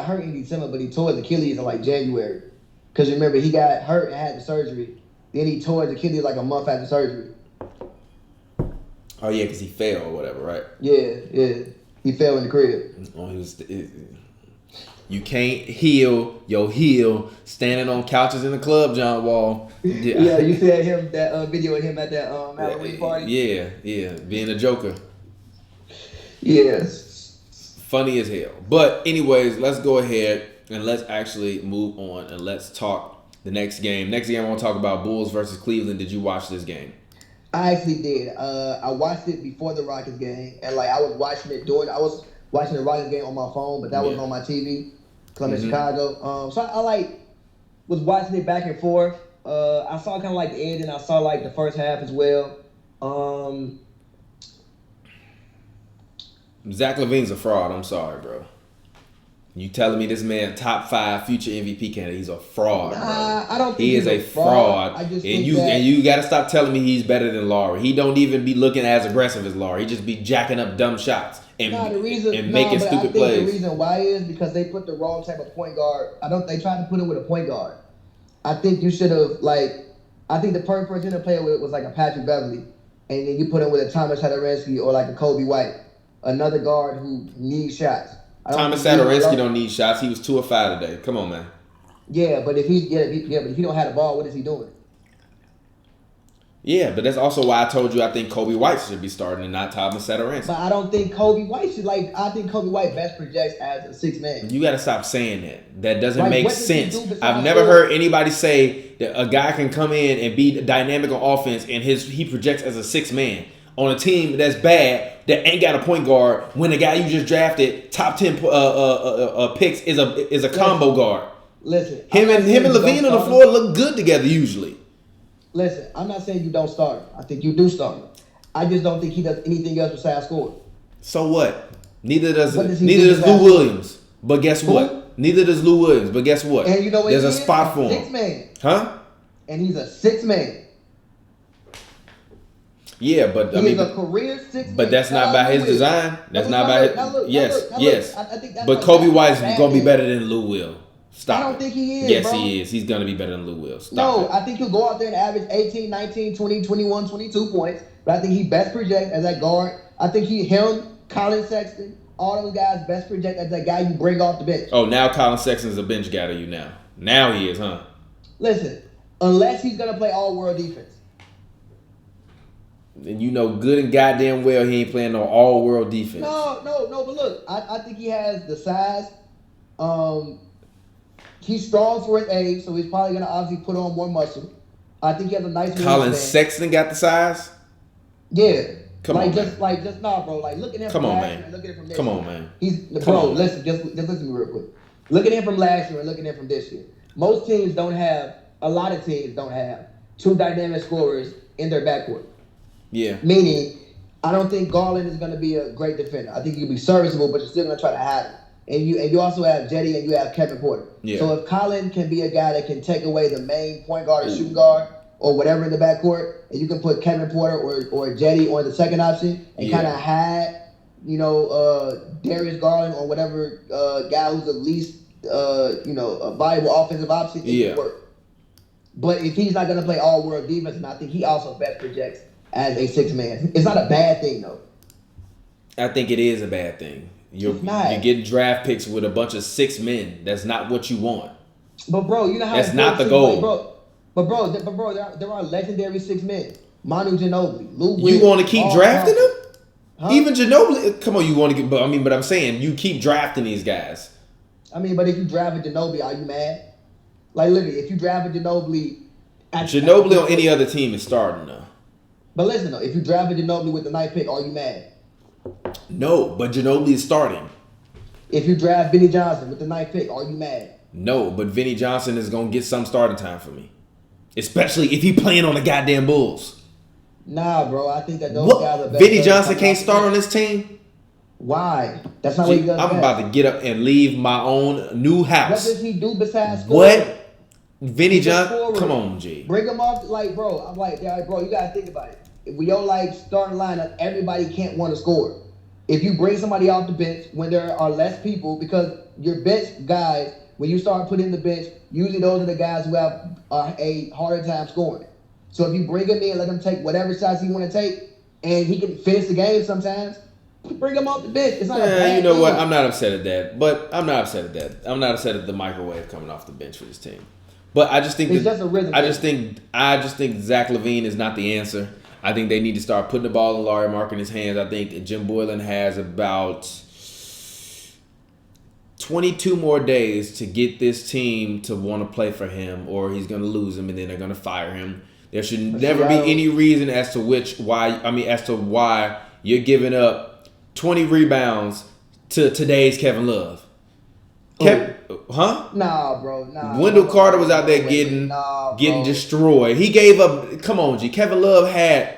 hurt in December, but he tore his Achilles in like January. Because remember, he got hurt and had the surgery. Then he tore his Achilles like a month after surgery. Oh yeah, because he fell or whatever, right? Yeah. He fell in the crib. Oh, you can't heal your heel standing on couches in the club, John Wall. Yeah, you said that video of him at that Halloween party? Yeah, being a joker. Yes. Funny as hell. But anyways, let's go ahead and let's actually move on and let's talk the next game. Next game I want to talk about Bulls versus Cleveland. Did you watch this game? I actually did. I watched it before the Rockets game, and like I was watching the Rockets game on my phone, but that was on my TV because I'm in Chicago. So I was watching it back and forth. I saw kind of like the end, and I saw like the first half as well. Zach LaVine's a fraud. I'm sorry, bro. You telling me this man top 5 future MVP candidate? He's a fraud, bro. I don't think he is a fraud. I just and you got to stop telling me he's better than Laurie. He don't even be looking as aggressive as Laurie. He just be jacking up dumb shots and making stupid plays. The reason why is because they put the wrong type of point guard. They tried to put him with a point guard. I think you should have I think the perfect person to play with was like a Patrick Beverly, and then you put him with a Thomas Satoransky or like a Kobe White, another guard who needs shots. Thomas Satoransky don't need shots. He was 2 of 5 today. Come on, man. Yeah, but if he don't have the ball, what is he doing? Yeah, but that's also why I told you I think Kobe White should be starting and not Thomas Satoransky. But I don't think Kobe White should I think Kobe White best projects as a 6 man. You got to stop saying that. That doesn't make sense. I've never heard anybody say that a guy can come in and be dynamic on offense and he projects as a 6 man on a team that's bad that ain't got a point guard when the guy you just drafted top 10 picks is a combo guard. Listen, him and LaVine on the floor look good together usually. Listen, I'm not saying you don't start him. I think you do start him. I just don't think he does anything else besides score. So what? Neither does Lou Williams. But guess what? Neither does Lou Williams. But guess what? And you know what? There's a spot for him. 6 man. Huh? And he's a 6 man. Yeah, but he's a career 6 man. But that's not by his design. That's not by his. Yes. I think that's but Kobe White's gonna be better than Lou Will. Stop. I don't think he is. Yes, bro. he is. He's going to be better than Lou Will. Stop. I think he'll go out there and average 18, 19, 20, 21, 22 points. But I think he best projects as that guard. I think him, Colin Sexton, all those guys best project as that guy you bring off the bench. Oh, now Colin Sexton's a bench guy to you now. Now he is, huh? Listen, unless he's gonna play all world defense. And you know good and goddamn well he ain't playing no all-world defense. No, but look, I think he has the size. He's strong for his age, so he's probably gonna obviously put on more muscle. I think he has a nice Colin wingspan. Sexton got the size? Yeah. Come on, just nah, bro. Like, look at him. Come from on, last man. year and look at him from this Come year. on, man. Listen, just listen to me real quick. Look at him from last year and look at him from this year. Most teams don't have. A lot of teams don't have two dynamic scorers in their backcourt. Yeah. Meaning, I don't think Garland is going to be a great defender. I think he'll be serviceable, but you're still going to try to hide him. And you also have Jetty and you have Kevin Porter. Yeah. So if Colin can be a guy that can take away the main point guard or shooting guard or whatever in the backcourt, and you can put Kevin Porter or Jetty on the second option and kind of hide, Darius Garland or whatever guy who's the least, a viable offensive option, it can work. But if he's not going to play all-world defense, and I think he also best projects as a six-man. It's not a bad thing, though. I think it is a bad thing. You're getting draft picks with a bunch of 6 men. That's not what you want. But, bro, you know how... That's not the goal. There are legendary 6 men. Manu Ginobili, Lou Will. You want to keep drafting them? Huh? Even Ginobili... Come on, you want to get... But I'm saying, you keep drafting these guys. But if you draft a Ginobili, are you mad? Like, literally, if you draft a Ginobili... Ginobili on any other team is starting, though. But listen, though, if you draft a Ginobili with the 9th pick, are you mad? No, but Ginobili is starting. If you draft Vinnie Johnson with the 9th pick, are you mad? No, but Vinnie Johnson is going to get some starting time for me. Especially if he playing on the goddamn Bulls. Nah, bro, I think that those guys are better. Vinnie Johnson can't start on this team? Why? That's not what he does. I'm about to get up and leave my own new house. What does he do besides score? What? Vinnie Johnson? Come on, G. Bring him off, bro. I'm like, bro, you got to think about it. If we don't starting lineup, everybody can't want to score. If you bring somebody off the bench when there are less people, because your bench guys, when you start putting the bench, usually those are the guys who have a harder time scoring. So if you bring him in, let him take whatever shots he want to take, and he can finish the game sometimes, bring him off the bench. It's not a bad you know thing. what? I'm not upset at that. But I'm not upset at that. I'm not upset at the microwave coming off the bench for this team. But I just think it's just a rhythm. I just think Zach LaVine is not the answer. I think they need to start putting the ball in Larry Markkinen's hands. I think that Jim Boylan has about 22 more days to get this team to want to play for him, or he's going to lose him and then they're going to fire him. There should never be any reason as to why you're giving up 20 rebounds to today's Kevin Love. Huh? Nah, bro. Nah. Wendell Carter was out there getting destroyed. He gave up. Come on, G. Kevin Love had,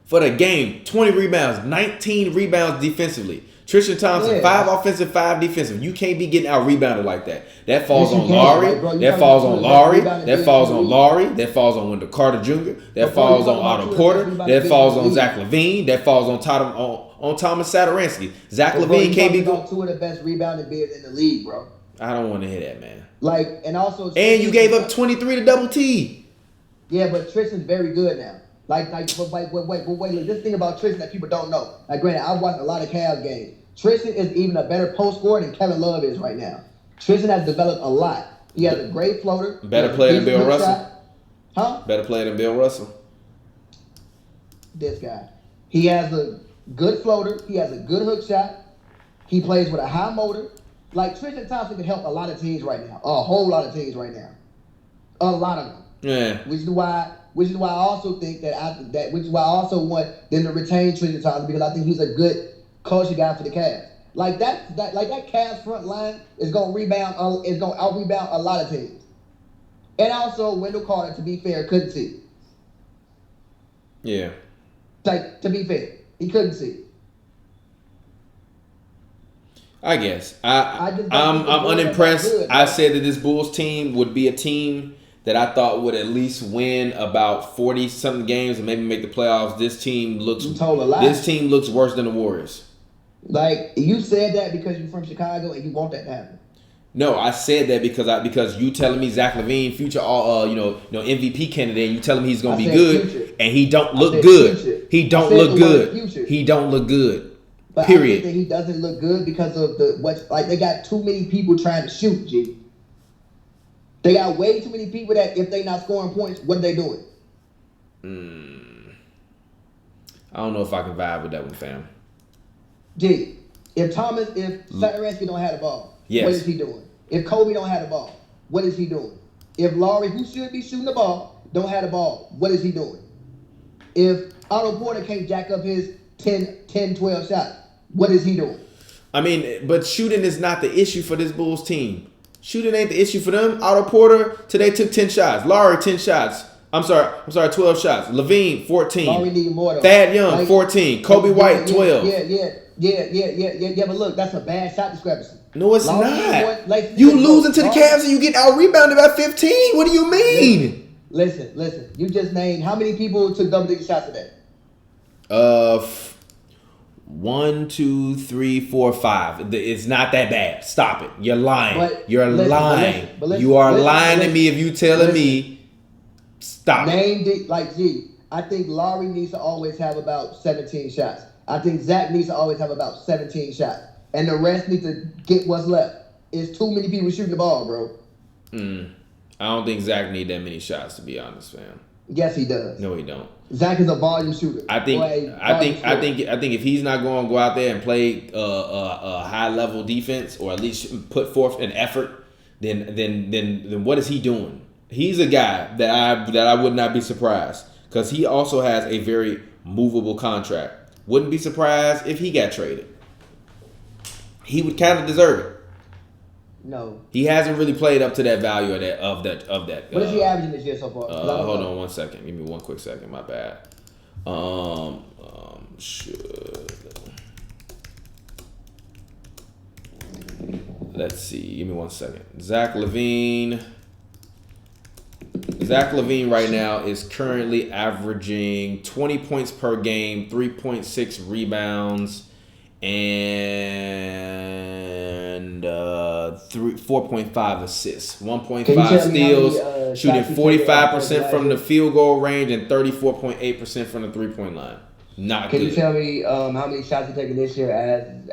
for the game, 20 rebounds, 19 rebounds defensively. Tristan Thompson, 5 offensive, 5 defensive. You can't be getting out rebounded like that. That falls on Laurie. That falls on Laurie. That falls on Laurie. That falls on Wendell Carter Jr. That falls on Otto Porter. That falls on Zach LaVine. That falls on Thomas Satoransky. Zach LaVine can't be good. 2 of the best rebounding bigs in the league, bro. I don't want to hear that, man. And you gave up 23 to Double T. Yeah, but Tristan's very good now. Wait, look, this thing about Tristan that people don't know. Like, granted, I've watched a lot of Cavs games. Tristan is even a better post scorer than Kevin Love is right now. Tristan has developed a lot. He has a great floater. Better player than Bill Russell. Shot. Huh? Better player than Bill Russell. This guy. He has a good floater. He has a good hook shot. He plays with a high motor. Like, Tristan Thompson can help a lot of teams right now. A whole lot of teams right now. A lot of them. Yeah. Which is why I also think which is why I also want them to retain Tristan Thompson, because I think he's a good culture guy for the Cavs. Like that Cavs front line is gonna out rebound a lot of teams. And also Wendell Carter, to be fair, couldn't see. Yeah. Like, to be fair, he couldn't see. I guess. I'm unimpressed. I said that this Bulls team would be a team that I thought would at least win about 40-something games and maybe make the playoffs. This team looks worse than the Warriors. Like, you said that because you're from Chicago and you want that to happen. No, I said that because you telling me Zach LaVine, future MVP candidate, and you telling me he's gonna be good, future. And he don't look good. Future. He don't look good. He don't look good. But I Period. think that he doesn't look good because of they got too many people trying to shoot, G. They got way too many people that if they not scoring points, what are they doing? I don't know if I can vibe with that one, fam. G, if Satoransky don't have the ball, yes. What is he doing? If Kobe don't have the ball, what is he doing? If Laurie, who should be shooting the ball, don't have the ball, what is he doing? If Otto Porter can't jack up his 10, 12 shots, what is he doing? I mean, but shooting is not the issue for this Bulls team. Shooting ain't the issue for them. Otto Porter today took 10 shots. Laurie 10 shots. I'm sorry, 12 shots. Levine 14. Laurie need more though. Thad Young 14. Kobe White 12. Yeah. But look, that's a bad shot discrepancy. No, it's Laurie not. You losing to the Cavs and you get out rebounded by 15. What do you mean? Listen. You just named how many people took double-digit shots today? 1, 2, 3, 4, 5. It's not that bad. Stop it. You're lying. You're lying. You are lying to me if you telling me. Stop. Named it like G. I think Laurie needs to always have about 17 shots. I think Zach needs to always have about 17 shots. And the rest need to get what's left. It's too many people shooting the ball, bro. I don't think Zach need that many shots, to be honest, fam. Yes, he does. No, he don't. Zach is a volume shooter. I think if he's not going to go out there and play a high level defense or at least put forth an effort, then what is he doing? He's a guy that I would not be surprised because he also has a very movable contract. Wouldn't be surprised if he got traded. He would kind of deserve it. No, he hasn't really played up to that value of that. What is he averaging this year so far? Hold on 1 second. Give me 1 quick second. My bad. Let's see. Give me 1 second. Zach Levine right now is currently averaging 20 points per game, 3.6 rebounds, and 4.5 assists, 1.5 steals, shooting 45% from the field goal range and 34.8% from the 3-point line. Not Can good. you tell me how many shots he's taking this year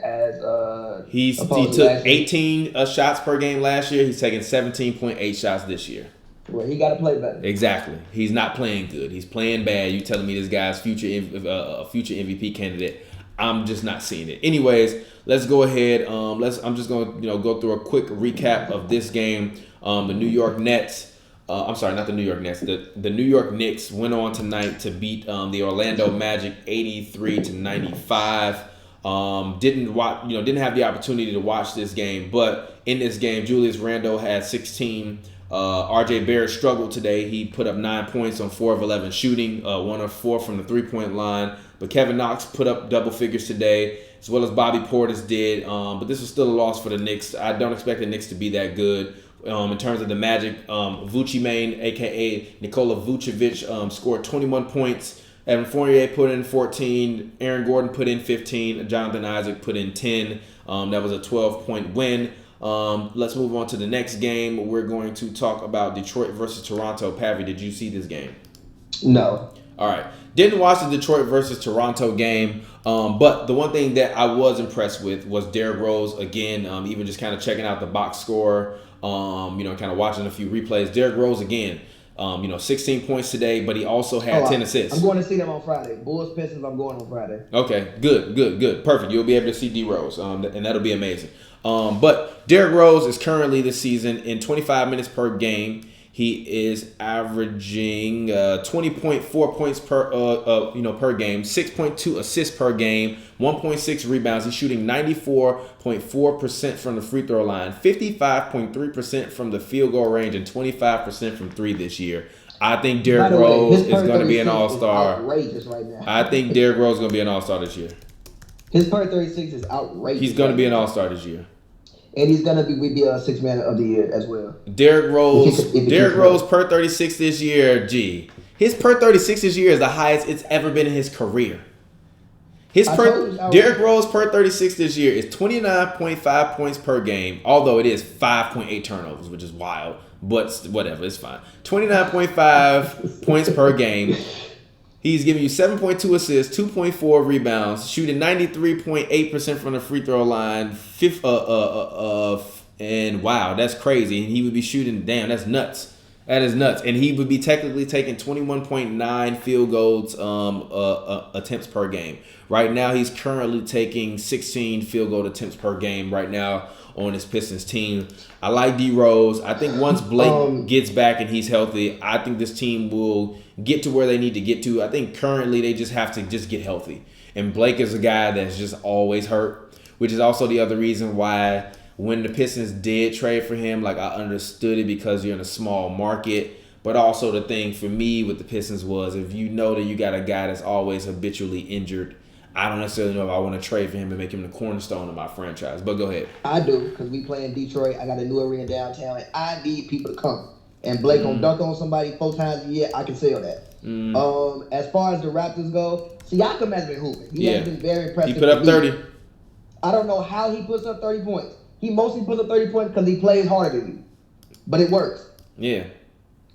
he took 18 shots per game last year. He's taking 17.8 shots this year. Well, he got to play better. Exactly. He's not playing good. He's playing bad. You telling me this guy's future MVP candidate? I'm just not seeing it. Anyways, let's go ahead. I'm just going to go through a quick recap of this game. The New York Nets. I'm sorry, not the New York Nets. The New York Knicks went on tonight to beat the Orlando Magic 83-95. Didn't have the opportunity to watch this game, but in this game, Julius Randle had 16. RJ Barrett struggled today. He put up 9 points on 4 of 11 shooting, 1 of 4 from the 3-point line. But Kevin Knox put up double figures today, as well as Bobby Portis did. But this was still a loss for the Knicks. I don't expect the Knicks to be that good. In terms of the Magic, Vucci Main, a.k.a. Nikola Vucevic, scored 21 points. Evan Fournier put in 14. Aaron Gordon put in 15. Jonathan Isaac put in 10. That was a 12-point win. Let's move on to the next game. We're going to talk about Detroit versus Toronto. Pavy, did you see this game? No. All right. Didn't watch the Detroit versus Toronto game, but the one thing that I was impressed with was Derrick Rose again. Even just kind of checking out the box score, kind of watching a few replays. Derrick Rose again, 16 points today, but he also had 10 assists. I'm going to see them on Friday. Bulls Pistons. I'm going on Friday. Okay, good, perfect. You'll be able to see D Rose, and that'll be amazing. But Derrick Rose is currently this season in 25 minutes per game. He is averaging 20.4 points per game, 6.2 assists per game, 1.6 rebounds. He's shooting 94.4% from the free throw line, 55.3% from the field goal range, and 25% from 3 this year. I think Derrick Rose is going to be an all-star. Outrageous right now. I think Derrick Rose is going to be an all-star this year. His per 36 is outrageous. He's going to be an all-star this year. And he's gonna be a 6th man of the year as well. Derrick Rose per 36 this year. His per 36 this year is the highest it's ever been in his career. Derrick Rose per 36 this year is 29.5 points per game, although it is 5.8 turnovers, which is wild. But whatever, it's fine. 29.5 points per game. He's giving you 7.2 assists, 2.4 rebounds, shooting 93.8% from the free throw line. And wow, that's crazy. And he would be shooting, damn, that's nuts. That is nuts. And he would be technically taking 21.9 field goals attempts per game. Right now, he's currently taking 16 field goal attempts per game right now on his Pistons team. I like D Rose. I think once Blake gets back and he's healthy, I think this team will get to where they need to get to. I think currently they just have to just get healthy. And Blake is a guy that's just always hurt, which is also the other reason why when the Pistons did trade for him, like I understood it because you're in a small market. But also the thing for me with the Pistons was if you know that you got a guy that's always habitually injured, I don't necessarily know if I want to trade for him and make him the cornerstone of my franchise. But go ahead. I do, because we play in Detroit. I got a new arena downtown, and I need people to come. And Blake gonna dunk on somebody 4 times a year. I can sell that. As far as the Raptors go, Siakam has been hooping. He has been very impressive. He put up 30. I don't know how he puts up 30 points. He mostly puts up 30 points because he plays harder than you. But it works. Yeah.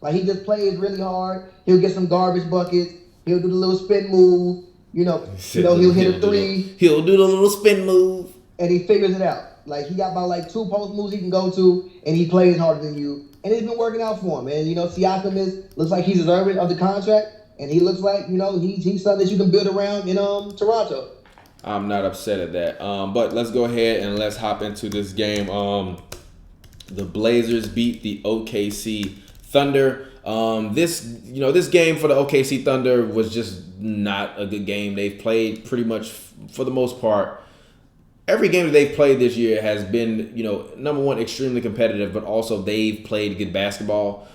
Like, he just plays really hard. He'll get some garbage buckets. He'll do the little spin move. He'll hit a 3. He'll do the little spin move. And he figures it out. Like, he got about 2 post moves he can go to, and he plays harder than you. And it's been working out for him. And, Siakam looks like he's deserving of the contract. And he looks like, he's something that you can build around in Toronto. I'm not upset at that. But let's go ahead and let's hop into this game. The Blazers beat the OKC Thunder. This game for the OKC Thunder was just not a good game. They've played pretty much for the most part. Every game that they've played this year has been, number one, extremely competitive, but also they've played good basketball.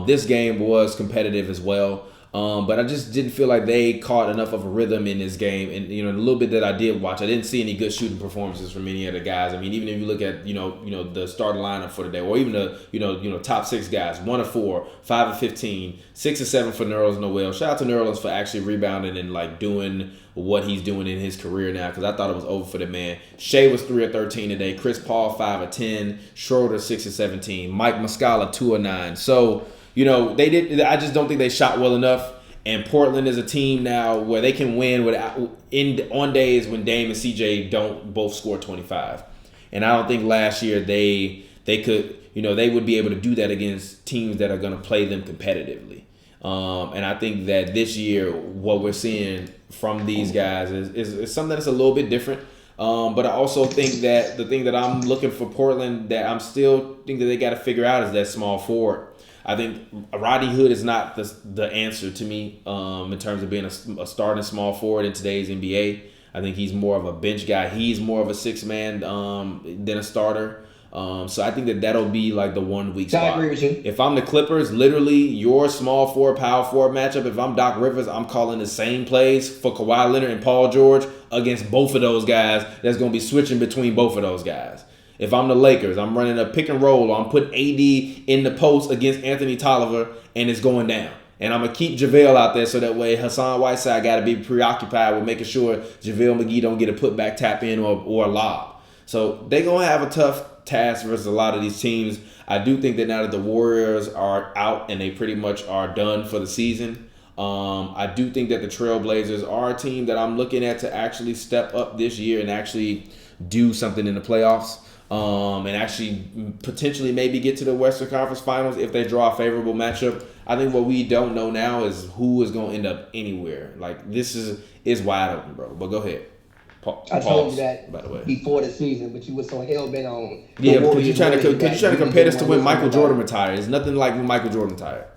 This game was competitive as well. But I just didn't feel like they caught enough of a rhythm in this game. And, a little bit that I did watch, I didn't see any good shooting performances from any of the guys. I mean, even if you look at, the starting lineup for the day, or even the, top 6 guys, 1 of 4, 5 of 15, 6 of 7 for Nerlens Noel. Shout out to Nerlens for actually rebounding and, doing what he's doing in his career now, because I thought it was over for the man. Shea was 3 of 13 today. Chris Paul, 5 of 10. Schroeder, 6 of 17. Mike Muscala, 2 of 9. So, they did. I just don't think they shot well enough. And Portland is a team now where they can win on days when Dame and CJ don't both score 25. And I don't think last year they could, they would be able to do that against teams that are going to play them competitively. And I think that this year what we're seeing from these guys is something that's a little bit different. But I also think that the thing that I'm looking for Portland that I'm still think that they got to figure out is that small forward. I think Rodney Hood is not the answer to me in terms of being a starting small forward in today's NBA. I think he's more of a bench guy. He's more of a 6-man than a starter. So I think that'll be the 1 weak spot. I agree with you. If I'm the Clippers, literally your small forward, power forward matchup, if I'm Doc Rivers, I'm calling the same plays for Kawhi Leonard and Paul George against both of those guys. That's going to be switching between both of those guys. If I'm the Lakers, I'm running a pick and roll. I'm putting AD in the post against Anthony Tolliver, and it's going down. And I'm going to keep JaVale out there so that way Hassan Whiteside got to be preoccupied with making sure JaVale McGee don't get a putback tap in or a lob. So they're going to have a tough task versus a lot of these teams. I do think that now that the Warriors are out and they pretty much are done for the season, I do think that the Trailblazers are a team that I'm looking at to actually step up this year and actually do something in the playoffs. And actually potentially maybe get to the Western Conference Finals if they draw a favorable matchup. I think what we don't know now is who is going to end up anywhere. This is wide open, bro. But go ahead. I told you that by the way before the season, but you were so hell bent on. Yeah, because you're trying to compare this to when Michael Jordan retired. It's nothing like when Michael Jordan retired.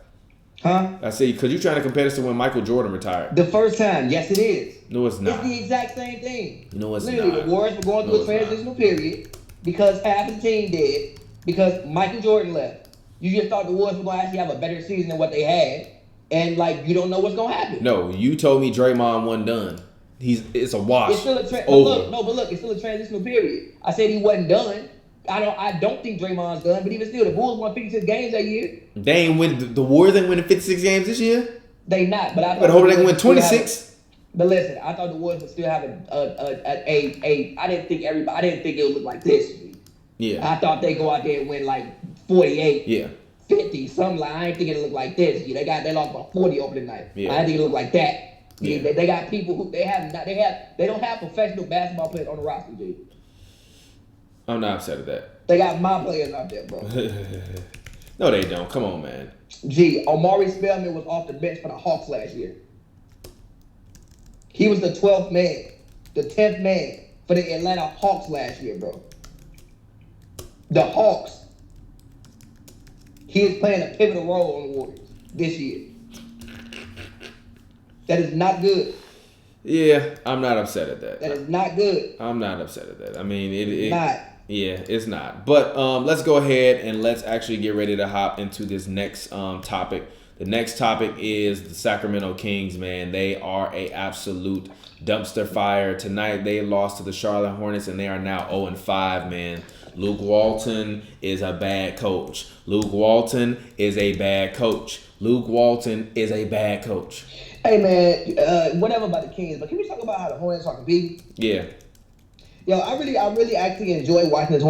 Huh? I see, because you're trying to compare this to when Michael Jordan retired. The first time, yes, it is. No, it's not. It's the exact same thing. No, it's literally, not. The Warriors were going through a transitional period. Because half the team did, because Michael Jordan left. You just thought the Warriors were going to actually have a better season than what they had, and you don't know what's going to happen. No, you told me Draymond wasn't done. It's a wash. It's still a but look, it's still a transitional period. I said he wasn't done. I don't think Draymond's done, but even still, the Bulls won 56 games that year. They ain't win. The Warriors ain't winning 56 games this year. They not, but I thought. But hope they can win 26. But listen, I thought the Warriors would still have I didn't think it would look like this. Yeah. I thought they'd go out there and win 48. Yeah. 50, something I ain't think it looked like this. They lost about 40 opening night. Yeah. I didn't think it looked like that. Yeah. They got people who they don't have professional basketball players on the roster, G. I'm not upset at that. They got my players out there, bro. No, they don't. Come on, man. G, Omari Spellman was off the bench for the Hawks last year. He was the 12th man, the 10th man for the Atlanta Hawks last year, bro. The Hawks. He is playing a pivotal role on the Warriors this year. That is not good. Yeah, I'm not upset at that. That is not good. I'm not upset at that. I mean, it not. Yeah, it's not. But let's go ahead and let's actually get ready to hop into this next topic. The next topic is the Sacramento Kings, man. They are a absolute dumpster fire. Tonight they lost to the Charlotte Hornets and they are now 0-5, man. Luke Walton is a bad coach. Luke Walton is a bad coach. Luke Walton is a bad coach. Hey, man, whatever about the Kings, but can we talk about how the Hornets are competing? Yeah. Yo, I really actually enjoy watching this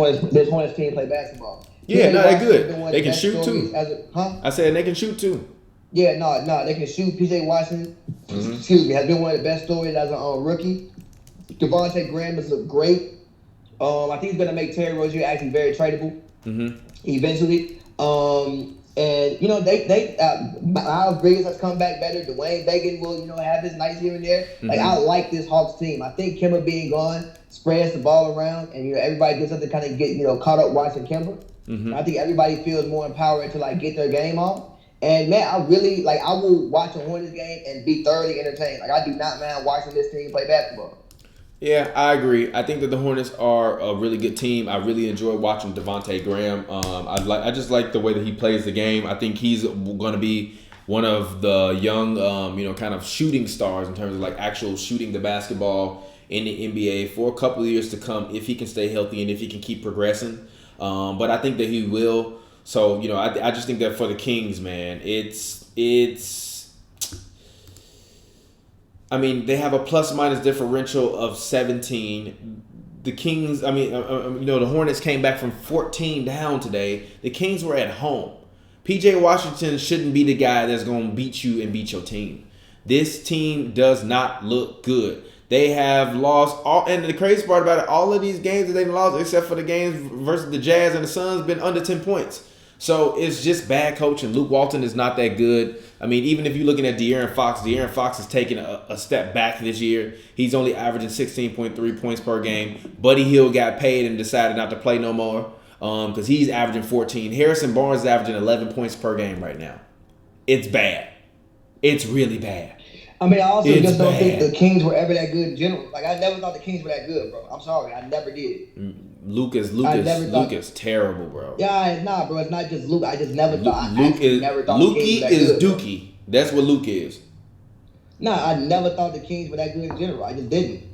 Hornets team play basketball. Yeah, no, they're good. They can shoot too. I said they can shoot too. Yeah, no, they can shoot. PJ Washington, excuse me, has been one of the best stories as a rookie. Devontae Graham has looked great. I think he's gonna make Terry Rozier actually very tradable eventually. And you know Miles Bridges has come back better. Dwayne Bacon will have his nights here and there. Like I like this Hawks team. I think Kemba being gone spreads the ball around, and everybody gets up to kind of get caught up watching Kemba. I think everybody feels more empowered to like get their game on. And man, I will watch a Hornets game and be thoroughly entertained. Like I do not mind watching this team play basketball. Yeah, I agree. I think that the Hornets are a really good team. I really enjoy watching Devontae Graham. I just like the way that he plays the game. I think he's going to be one of the young, kind of shooting stars in terms of like actual shooting the basketball in the NBA for a couple of years to come if he can stay healthy and if he can keep progressing. But I think that he will. So, I just think that for the Kings, man, I mean, they have a plus-minus differential of 17. The Kings, the Hornets came back from 14 down today. The Kings were at home. P.J. Washington shouldn't be the guy that's going to beat you and beat your team. This team does not look good. They have lost all, and the crazy part about it, all of these games that they've lost, except for the games versus the Jazz and the Suns, been under 10 points. So it's just bad coaching. Luke Walton is not that good. I mean, even if you're looking at De'Aaron Fox has taken a step back this year. He's only averaging 16.3 points per game. Buddy Hield got paid and decided not to play no more because he's averaging 14. Harrison Barnes is averaging 11 points per game right now. It's bad. It's really bad. I mean, I also just don't think the Kings were ever that good in general. Like, I never thought the Kings were that good, bro. I'm sorry. I never did. Luke is terrible, bro. Yeah, nah, bro. It's not just Luke. I just never thought. Lukey is Dookie. That's what Luke is. Nah, I never thought the Kings were that good in general. I just didn't.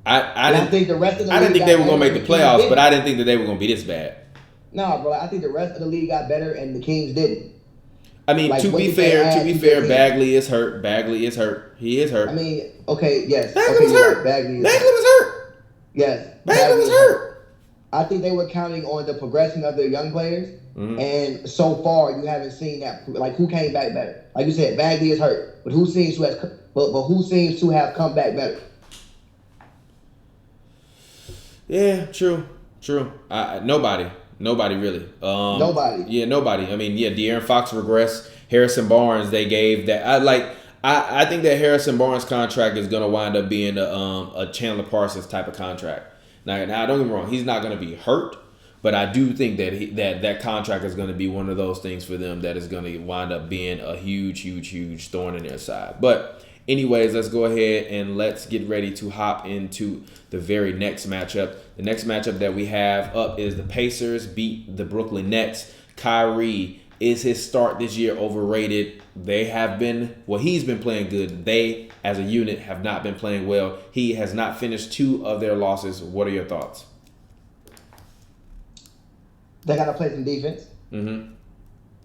I didn't think the rest of the I didn't league think they were got gonna make better the and playoffs, Kings but I didn't think that they were gonna be this bad. Nah, bro. I think the rest of the league got better and the Kings didn't. I mean, to be fair, Bagley is hurt. He is hurt. I mean, okay, yes. Bagley was hurt. Bagley was hurt. Yes. Bagley was hurt. I think they were counting on the progression of their young players, and so far you haven't seen that. Like, who came back better? Like you said, Bagley is hurt, but who seems to have come back better? Yeah, true. Nobody really. Nobody. Yeah, nobody. I mean, De'Aaron Fox regressed. Harrison Barnes, they gave that. I think that Harrison Barnes contract is gonna wind up being a Chandler Parsons type of contract. Now don't get me wrong, he's not gonna be hurt, but I do think that that contract is gonna be one of those things for them that is gonna wind up being a huge thorn in their side. But anyways, let's go ahead and let's get ready to hop into the very next matchup. The next matchup that we have up is the Pacers beat the Brooklyn Nets. Kyrie, is his start this year overrated? He's been playing good. They, as a unit, have not been playing well. He has not finished 2 of their losses. What are your thoughts? They got to play some defense.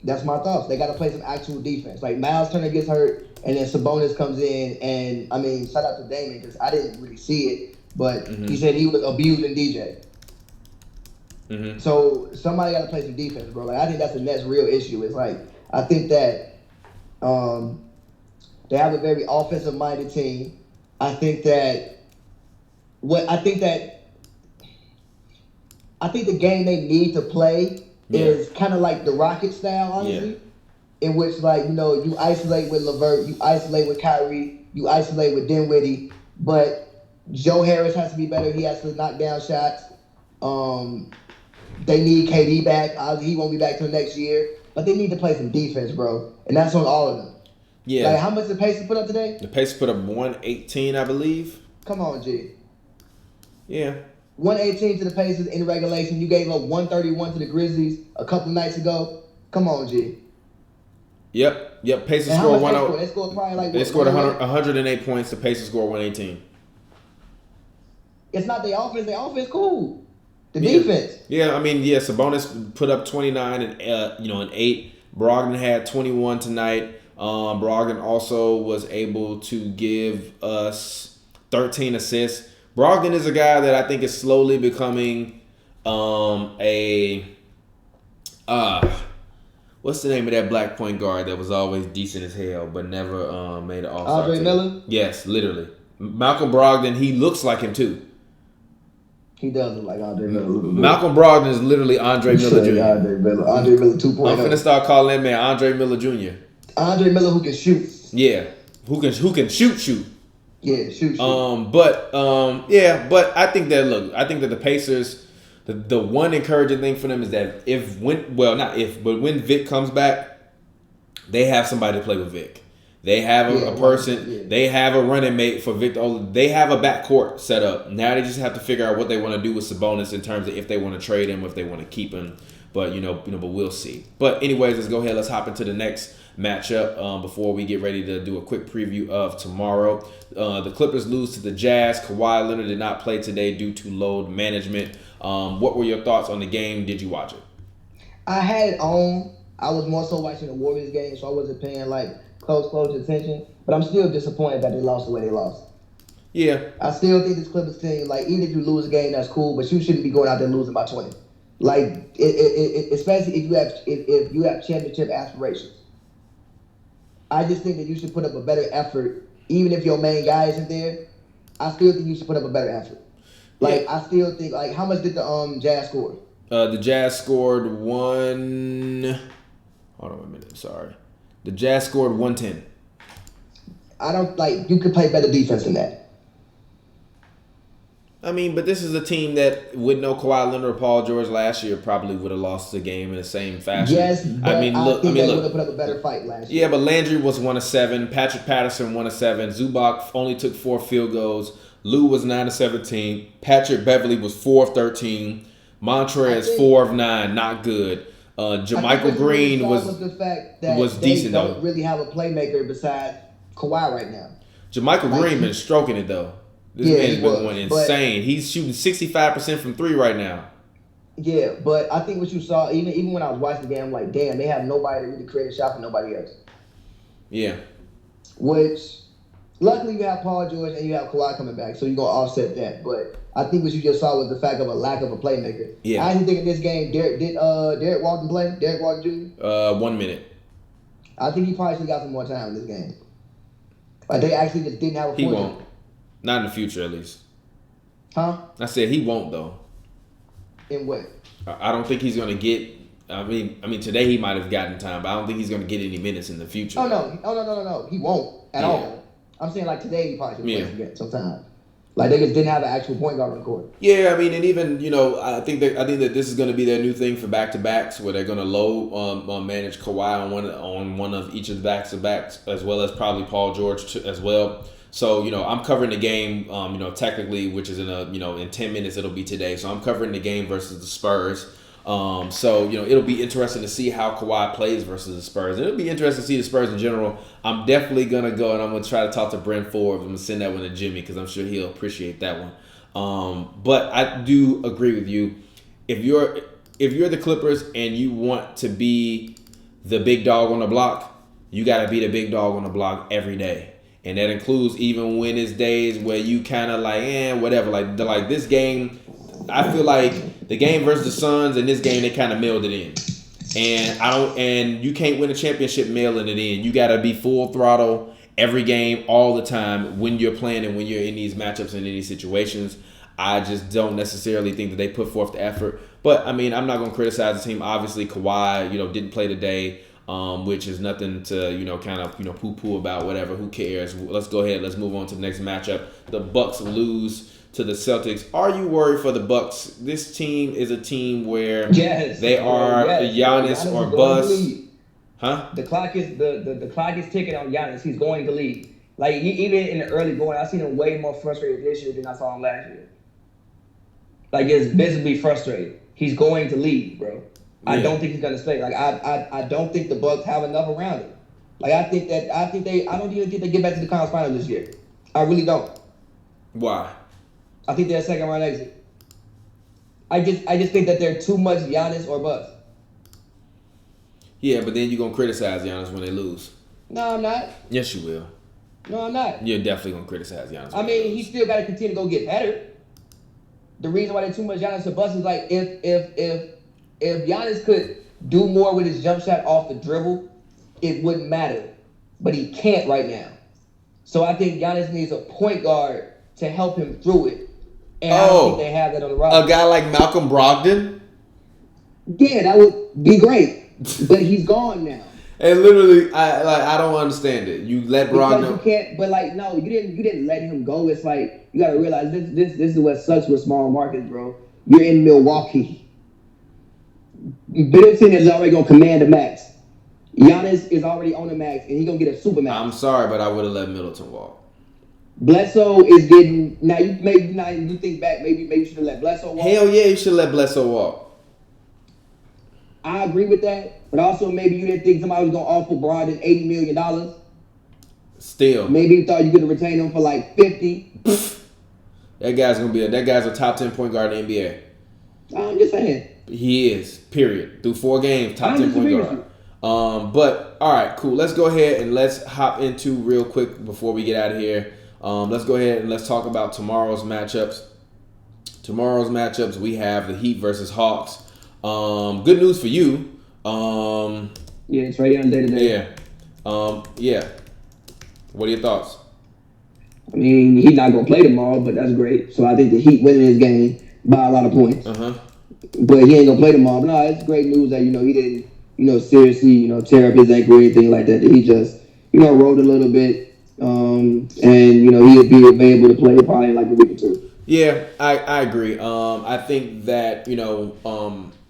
That's my thoughts. They got to play some actual defense. Like, Miles Turner gets hurt, and then Sabonis comes in, and, I mean, shout out to Damon, because I didn't really see it, but he said he was abusing DJ. So somebody got to play some defense, bro. Like, I think that's the next real issue. It's like, I think that They have a very offensive-minded team. I think that I think the game they need to play is kind of like the Rocket style, honestly, in which you isolate with LeVert, you isolate with Kyrie, you isolate with Dinwiddie, but Joe Harris has to be better. He has to knock down shots. They need KD back. He won't be back till next year, but they need to play some defense, bro, and that's on all of them. Yeah. Like, how much did the Pacers put up today? The Pacers put up 118, I believe. Come on, G. Yeah. 118 to the Pacers in regulation. You gave up 131 to the Grizzlies a couple nights ago. Come on, G. Yep. Pacers and scored 108. They scored probably like They scored 108 points. The Pacers scored 118. It's not the offense. The offense cool. The defense. Yeah, I mean, Sabonis put up 29 and and 8. Brogdon had 21 tonight. Brogdon also was able to give us 13 assists. Brogdon is a guy that I think is slowly becoming what's the name of that black point guard that was always decent as hell but never made an All-Star Andre team? Miller? Yes, literally. Malcolm Brogdon, he looks like him too. He does look like Andre Miller. Malcolm Brogdon is literally Andre Miller Jr. Andre Miller 2.0. I'm finna start calling that man Andre Miller Jr. Andre Miller who can shoot. Yeah, who can shoot. Yeah, shoot. But I think that the Pacers, the one encouraging thing for them is that when Vic comes back, they have somebody to play with Vic. They have a person. Yeah. They have a running mate for Victor. They have a backcourt set up. Now they just have to figure out what they want to do with Sabonis in terms of if they want to trade him, if they want to keep him. But but we'll see. But anyways, let's go ahead. Let's hop into the next matchup before we get ready to do a quick preview of tomorrow. The Clippers lose to the Jazz. Kawhi Leonard did not play today due to load management. What were your thoughts on the game? Did you watch it? I had it on. I was more so watching the Warriors game, so I wasn't paying close attention, but I'm still disappointed that they lost the way they lost. Yeah. I still think this Clippers team, even if you lose a game, that's cool, but you shouldn't be going out there losing by 20. Especially if you have championship aspirations. I just think that you should put up a better effort, even if your main guy isn't there. I still think you should put up a better effort. I still think, how much did the Jazz score? The Jazz scored one. Hold on a minute. Sorry. The Jazz scored 110. I don't you could play better defense than that. I mean, but this is a team that with no Kawhi Leonard or Paul George last year probably would have lost the game in the same fashion. Yes, but I think they would have put up a better fight last year. Yeah, but Landry was 1 of 7. Patrick Patterson 1 of 7. Zubac only took 4 field goals. Lou was 9 of 17. Patrick Beverly was 4 of 13. Montrez 4 of 9. Not good. JaMychal Green was the fact that decent they don't really have a playmaker besides Kawhi right now. JaMychal Green been stroking it though. This man's been going insane. He's shooting 65% from 3 right now. Yeah, but I think what you saw, even when I was watching the game, I'm like, damn, they have nobody to really create a shot for nobody else. Yeah. Which, luckily you have Paul George and you have Kawhi coming back, so you're going to offset that. But I think what you just saw was the fact of a lack of a playmaker. Yeah. I didn't think in this game, Derek Walton play? Derek Walton Jr.? 1 minute. I think he probably should have got some more time in this game. They actually just didn't have a He won't. Not in the future, at least. Huh? I said he won't, though. In what? I don't think he's going to get... I mean, today he might have gotten time, but I don't think he's going to get any minutes in the future. Oh, no. He won't at all. I'm saying, today he probably should get some time. They just didn't have an actual point guard on the court. Yeah, I mean, and even, I think that this is going to be their new thing for back-to-backs, where they're going to low manage Kawhi on one of each of the backs-to-backs, as well as probably Paul George as well. So, I'm covering the game, technically, which is in 10 minutes it'll be today. So I'm covering the game versus the Spurs. So, it'll be interesting to see how Kawhi plays versus the Spurs. And it'll be interesting to see the Spurs in general. I'm definitely going to go and I'm going to try to talk to Brent Forbes. I'm going to send that one to Jimmy because I'm sure he'll appreciate that one. But I do agree with you. If you're the Clippers and you want to be the big dog on the block, you got to be the big dog on the block every day. And that includes even when it's days where you kind of whatever. Like this game, I feel like the game versus the Suns and this game, they kind of mailed it in. And you can't win a championship mailing it in. You got to be full throttle every game, all the time, when you're playing and when you're in these matchups and in these situations. I just don't necessarily think that they put forth the effort. But, I mean, I'm not going to criticize the team. Obviously, Kawhi, didn't play today, which is nothing to, kind of, poo-poo about, whatever. Who cares? Let's go ahead. Let's move on to the next matchup. The Bucks lose to the Celtics. Are you worried for the Bucks? This team is a team where they are Giannis or bust. Huh? The clock is the clock is ticking on Giannis. He's going to leave. Like, even in the early going, I seen him way more frustrated this year than I saw him last year. Like, it's visibly frustrated. He's going to leave, bro. Yeah. I don't think he's gonna stay. Like, I don't think the Bucks have enough around him. Like, I don't even think they get back to the conference finals this year. I really don't. Why? I think they're a second round exit. I just think that they're too much Giannis or bust. Yeah, but then you're gonna criticize Giannis when they lose. No, I'm not. Yes, you will. No, I'm not. You're definitely gonna criticize Giannis. I mean, he still got to continue to go get better. The reason why they're too much Giannis or bust is like if Giannis could do more with his jump shot off the dribble, it wouldn't matter. But he can't right now. So I think Giannis needs a point guard to help him through it. And I don't think they have that on the roster. A guy like Malcolm Brogdon? Yeah, that would be great. But he's gone now. And literally, I don't understand it. You let Brogdon. Because you can't, but like, no, you didn't let him go. It's like, you gotta realize this is what sucks with small markets, bro. You're in Milwaukee. Middleton is already gonna command the max. Giannis is already on the max, and he's gonna get a super max. I'm sorry, but I would have let Middleton walk. Bledsoe is getting now. You think back, maybe you should have let Bledsoe walk. Hell yeah, you should let Bledsoe walk. I agree with that, but also maybe you didn't think somebody was gonna offer Brogdon $80 million. Still, maybe you thought you could have retained him for like 50. That guy's a top 10 point guard in the NBA. I'm just saying. He is. Period. Through 4 games, top 10 point guard. But all right, cool. Let's go ahead and let's hop into real quick before we get out of here. Let's go ahead and let's talk about tomorrow's matchups. Tomorrow's matchups, we have the Heat versus Hawks. Good news for you. Yeah, it's right on day to day. Yeah. What are your thoughts? I mean, he's not gonna play tomorrow, but that's great. So I think the Heat winning this game by a lot of points. But he ain't gonna play tomorrow. But no, it's great news that he didn't seriously tear up his ankle or anything like that. That he just rode a little bit, and he'll be available to play probably in like a week or two. Yeah, I agree. I think that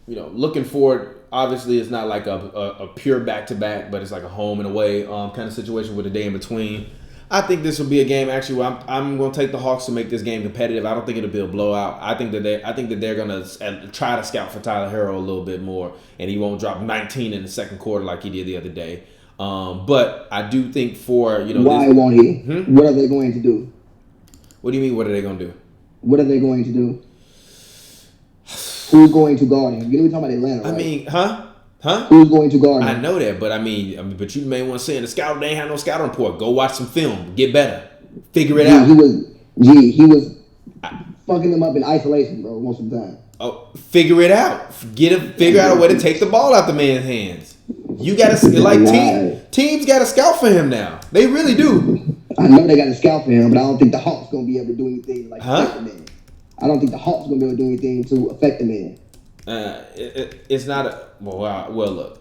looking forward, obviously it's not like a pure back-to-back, but it's like a home and away kind of situation with a day in between. I think this will be a game actually where I'm going to take the Hawks to make this game competitive. I don't think it'll be a blowout. I think that they're going to try to scout for Tyler Herro a little bit more, and he won't drop 19 in the second quarter like he did the other day. But I do think for why won't he? What are they going to do? What do you mean? What are they going to do? What are they going to do? Who's going to guard him? We're talking about Atlanta, right? I mean, huh? Who's going to guard him? I know that, but but you may want to say in the scout, they ain't have no scouting report. Go watch some film. Get better. Figure it out. He was fucking them up in isolation, bro, most of the time. Oh, figure it out. Figure out a way to take the ball out the man's hands. You got to, teams got to scout for him now. They really do. I know they got to scout for him, but I don't think the Hawks going to be able to do anything like affect the man. I don't think the Hawks going to be able to do anything to affect the man. It's not look.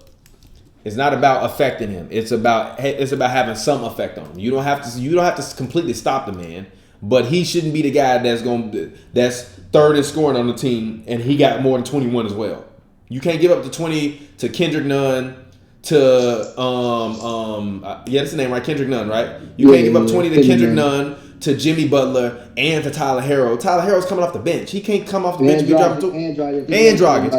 It's not about affecting him. It's about having some effect on him. You don't have to completely stop the man, but he shouldn't be the guy that's third in scoring on the team, and he got more than 21 as well. You can't give up the 20 to Kendrick Nunn. That's the name, right? Kendrick Nunn, right? You can't give up 20 to Kendrick Nunn, to Jimmy Butler, and to Tyler Herro. Tyler Herro's coming off the bench. He can't come off the bench. And Dragic.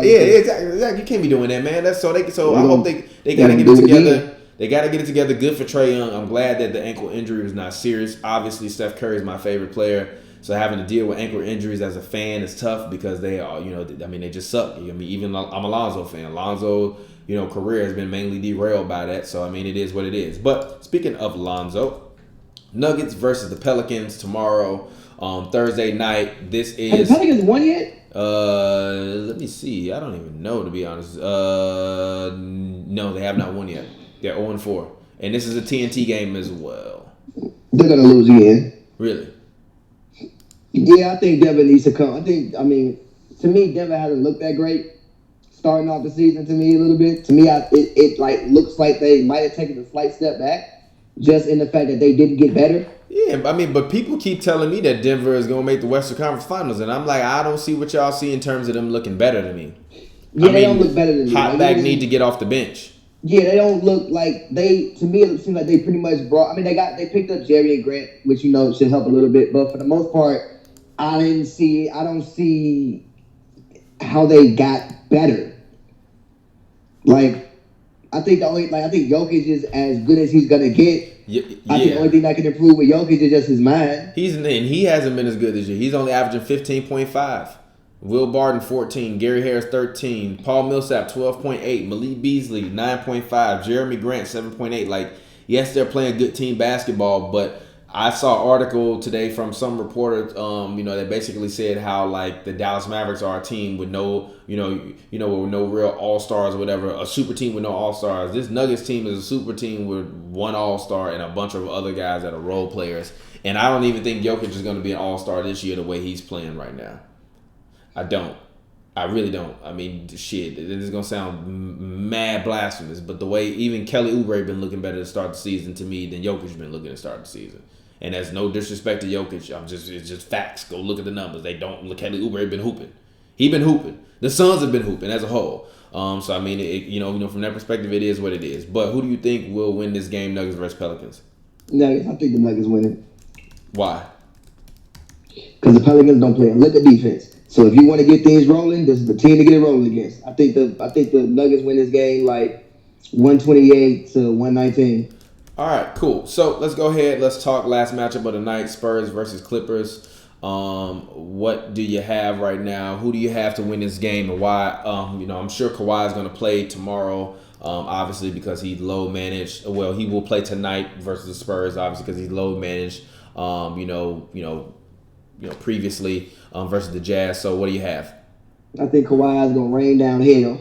Yeah, exactly. You can't be doing that, man. I hope they gotta get it together. They gotta get it together. Good for Trae Young. I'm glad that the ankle injury was not serious. Obviously, Steph Curry is my favorite player. So having to deal with ankle injuries as a fan is tough because they are, they just suck. Even I'm a Lonzo fan. Lonzo, career has been mainly derailed by that. So, it is what it is. But speaking of Lonzo, Nuggets versus the Pelicans tomorrow, Thursday night. This is. Have the Pelicans won yet? Let me see. I don't even know, to be honest. No, they have not won yet. They're 0-4. And this is a TNT game as well. They're gonna lose again. Really? Yeah, I think Denver needs to come. To me, Denver hasn't looked that great starting off the season. To me, a little bit. To me, it like looks like they might have taken a slight step back, just in the fact that they didn't get better. Yeah, but people keep telling me that Denver is going to make the Western Conference Finals, and I'm like, I don't see what y'all see in terms of them looking better than me. Yeah, they don't look better than me. Hotback need to get off the bench. Yeah, they don't look like they. To me, it seems like they pretty much brought. They picked up Jerry and Grant, which should help a little bit, but for the most part, I don't see how they got better. I think Jokic is as good as he's gonna get. Yeah. I think the only thing that can improve with Jokic is just his mind. He hasn't been as good this year. He's only averaging 15.5. Will Barton 14, Gary Harris 13, Paul Millsap 12.8, Malik Beasley 9.5, Jeremy Grant 7.8. Like, yes, they're playing good team basketball, but I saw an article today from some reporter, that basically said how like the Dallas Mavericks are a team with no, with no real all-stars or whatever, a super team with no all-stars. This Nuggets team is a super team with one all-star and a bunch of other guys that are role players. And I don't even think Jokic is going to be an all-star this year the way he's playing right now. I don't. I really don't. I mean, shit, this is going to sound mad blasphemous, but the way even Kelly Oubre been looking better to start the season to me than Jokic been looking to start the season. And that's no disrespect to Jokic. It's just facts. Go look at the numbers. They don't look. Kelly Oubre been hooping. He been hooping. The Suns have been hooping as a whole. So I mean, from that perspective, it is what it is. But who do you think will win this game, Nuggets versus Pelicans? Nuggets. I think the Nuggets win it. Why? Because the Pelicans don't play a lick of defense. So if you want to get things rolling, this is the team to get it rolling against. I think the Nuggets win this game like 128 to 119. All right, cool. So let's go ahead. Let's talk last matchup of the night: Spurs versus Clippers. What do you have right now? Who do you have to win this game, and why? I'm sure Kawhi is going to play tomorrow. Obviously because he's low managed. Well, he will play tonight versus the Spurs, obviously because he's low managed. Previously versus the Jazz. So what do you have? I think Kawhi is going to rain down hell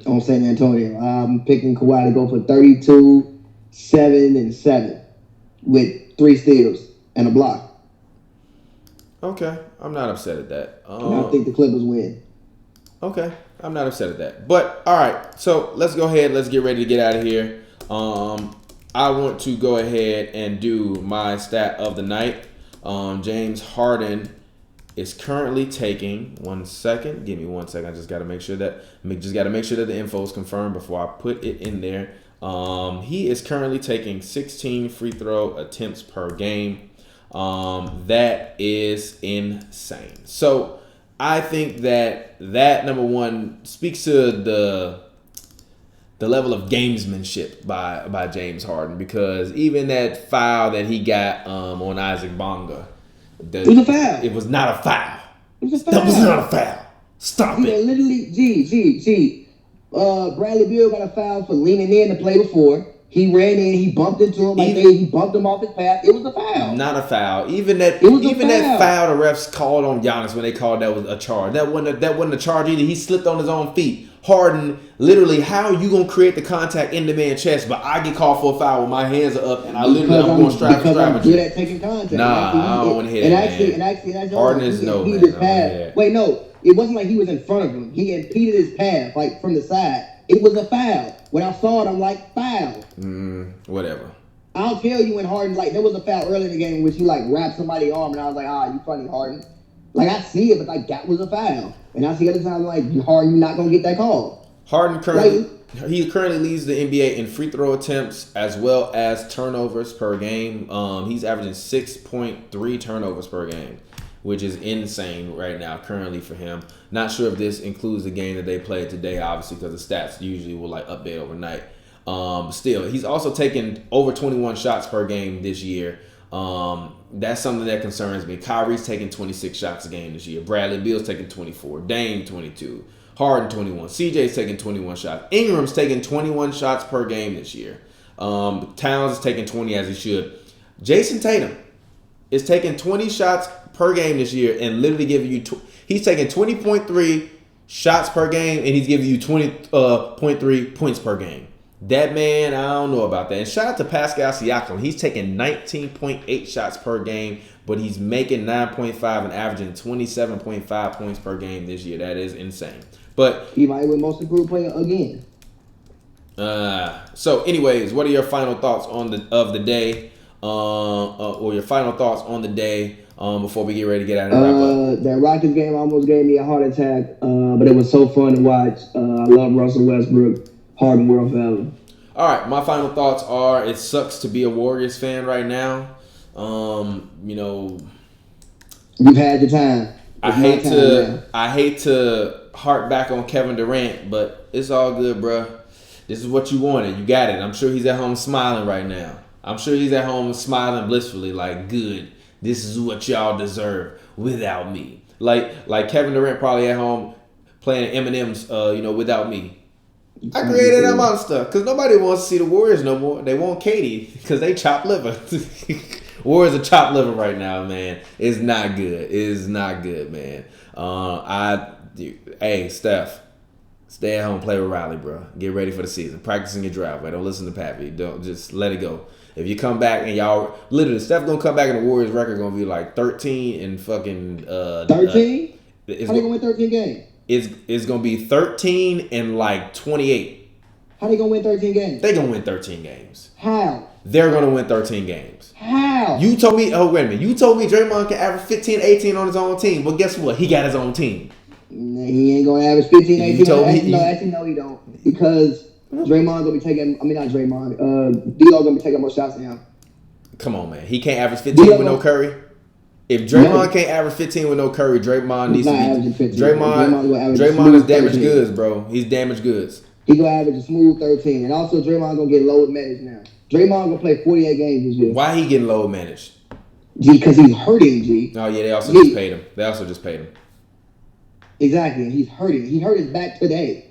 on San Antonio. I'm picking Kawhi to go for 32, 7, and 7 with 3 steals and a block. Okay, I'm not upset at that. And I think the Clippers win. Okay, I'm not upset at that. But all right, so let's go ahead. Let's get ready to get out of here. I want to go ahead and do my stat of the night. James Harden is currently taking 1 second. Give me 1 second. I just got to make sure that the info is confirmed before I put it in there. He is currently taking 16 free throw attempts per game. That is insane. So I think that number one speaks to the level of gamesmanship by James Harden, because even that foul that he got on Isaac Bonga, it was a foul. It was not a foul. It was a foul. That was not a foul. Stop it. Literally, Bradley Beal got a foul for leaning in to play before. He ran in, he bumped into him he bumped him off his path. It was a foul. Not a foul. That foul the refs called on Giannis when they called that was a charge. That wasn't a charge either. He slipped on his own feet. Harden, literally, how are you gonna create the contact in the man's chest? But I get called for a foul when my hands are up and I'm going strap with I'm you. good at taking contact. Nah, I don't want to hear that. And actually, Harden is no man. Wait, no, it wasn't like he was in front of him. He impeded his path like from the side. It was a foul. When I saw it, I'm like, foul. Whatever. I'll tell you when Harden, there was a foul early in the game in which he wrapped somebody's arm, and I was like, you funny, Harden. I see it, but that was a foul. And I see other times Harden, you're not gonna get that call. Harden currently leads the NBA in free throw attempts as well as turnovers per game. He's averaging 6.3 turnovers per game, which is insane right now currently for him. Not sure if this includes the game that they played today, obviously, because the stats usually will update overnight. Still, he's also taken over 21 shots per game this year. That's something that concerns me. Kyrie's taking 26 shots a game this year. Bradley Beal's taking 24. Dame 22. Harden 21. CJ's taking 21 shots. Ingram's taking 21 shots per game this year. Towns is taking 20 as he should. Jason Tatum is taking 20 shots per game this year and literally giving you he's taking 20.3 shots per game and he's giving you 20.3 points per game. That man, I don't know about that. And shout out to Pascal Siakam. He's taking 19.8 shots per game, but he's making 9.5 and averaging 27.5 points per game this year. That is insane. But he might win Most Improved Player again. So, anyways, what are your final thoughts on the day, or your final thoughts on the day before we get ready to get out of the wrap up? That Rockets game almost gave me a heart attack, but it was so fun to watch. I love Russell Westbrook. Harden world forever. All right, my final thoughts are: it sucks to be a Warriors fan right now. You've had your time. I hate to harp back on Kevin Durant, but it's all good, bruh. This is what you wanted. You got it. I'm sure he's at home smiling right now. I'm sure he's at home smiling blissfully, like, good. This is what y'all deserve without me. Like Kevin Durant probably at home playing Eminem's, without me. I created that monster because nobody wants to see the Warriors no more. They want Katie because they chop liver. Warriors are chop liver right now, man. It's not good. It's not good, man. Hey, Steph, stay at home, play with Riley, bro. Get ready for the season. Practicing your driveway. Don't listen to Pavy. Don't just let it go. If you come back and y'all literally Steph gonna come back and the Warriors record gonna be like 13 and fucking 13. How they gonna win 13 games? It's gonna be 13 and like 28. How they gonna win 13 games? They gonna win 13 games. How? They're gonna win 13 games. How? You told me. Oh wait a minute. You told me Draymond can average 15, 18 on his own team. But guess what? He got his own team. He ain't gonna average 15, 18. No, he don't. Because Draymond gonna be taking. I mean, not Draymond. D-Lo gonna be taking more shots than him. Come on, man. He can't average 15 with no Curry. If Draymond can't average 15 with no Curry, Draymond needs to be. Draymond is damaged goods, bro. He's damaged goods. He gonna average a smooth 13, and also Draymond gonna get load managed now. Draymond gonna play 48 games this year. Why he getting load managed? G, because he's hurting. G. Oh yeah, they also just paid him. Exactly, and he's hurting. He hurt his back today.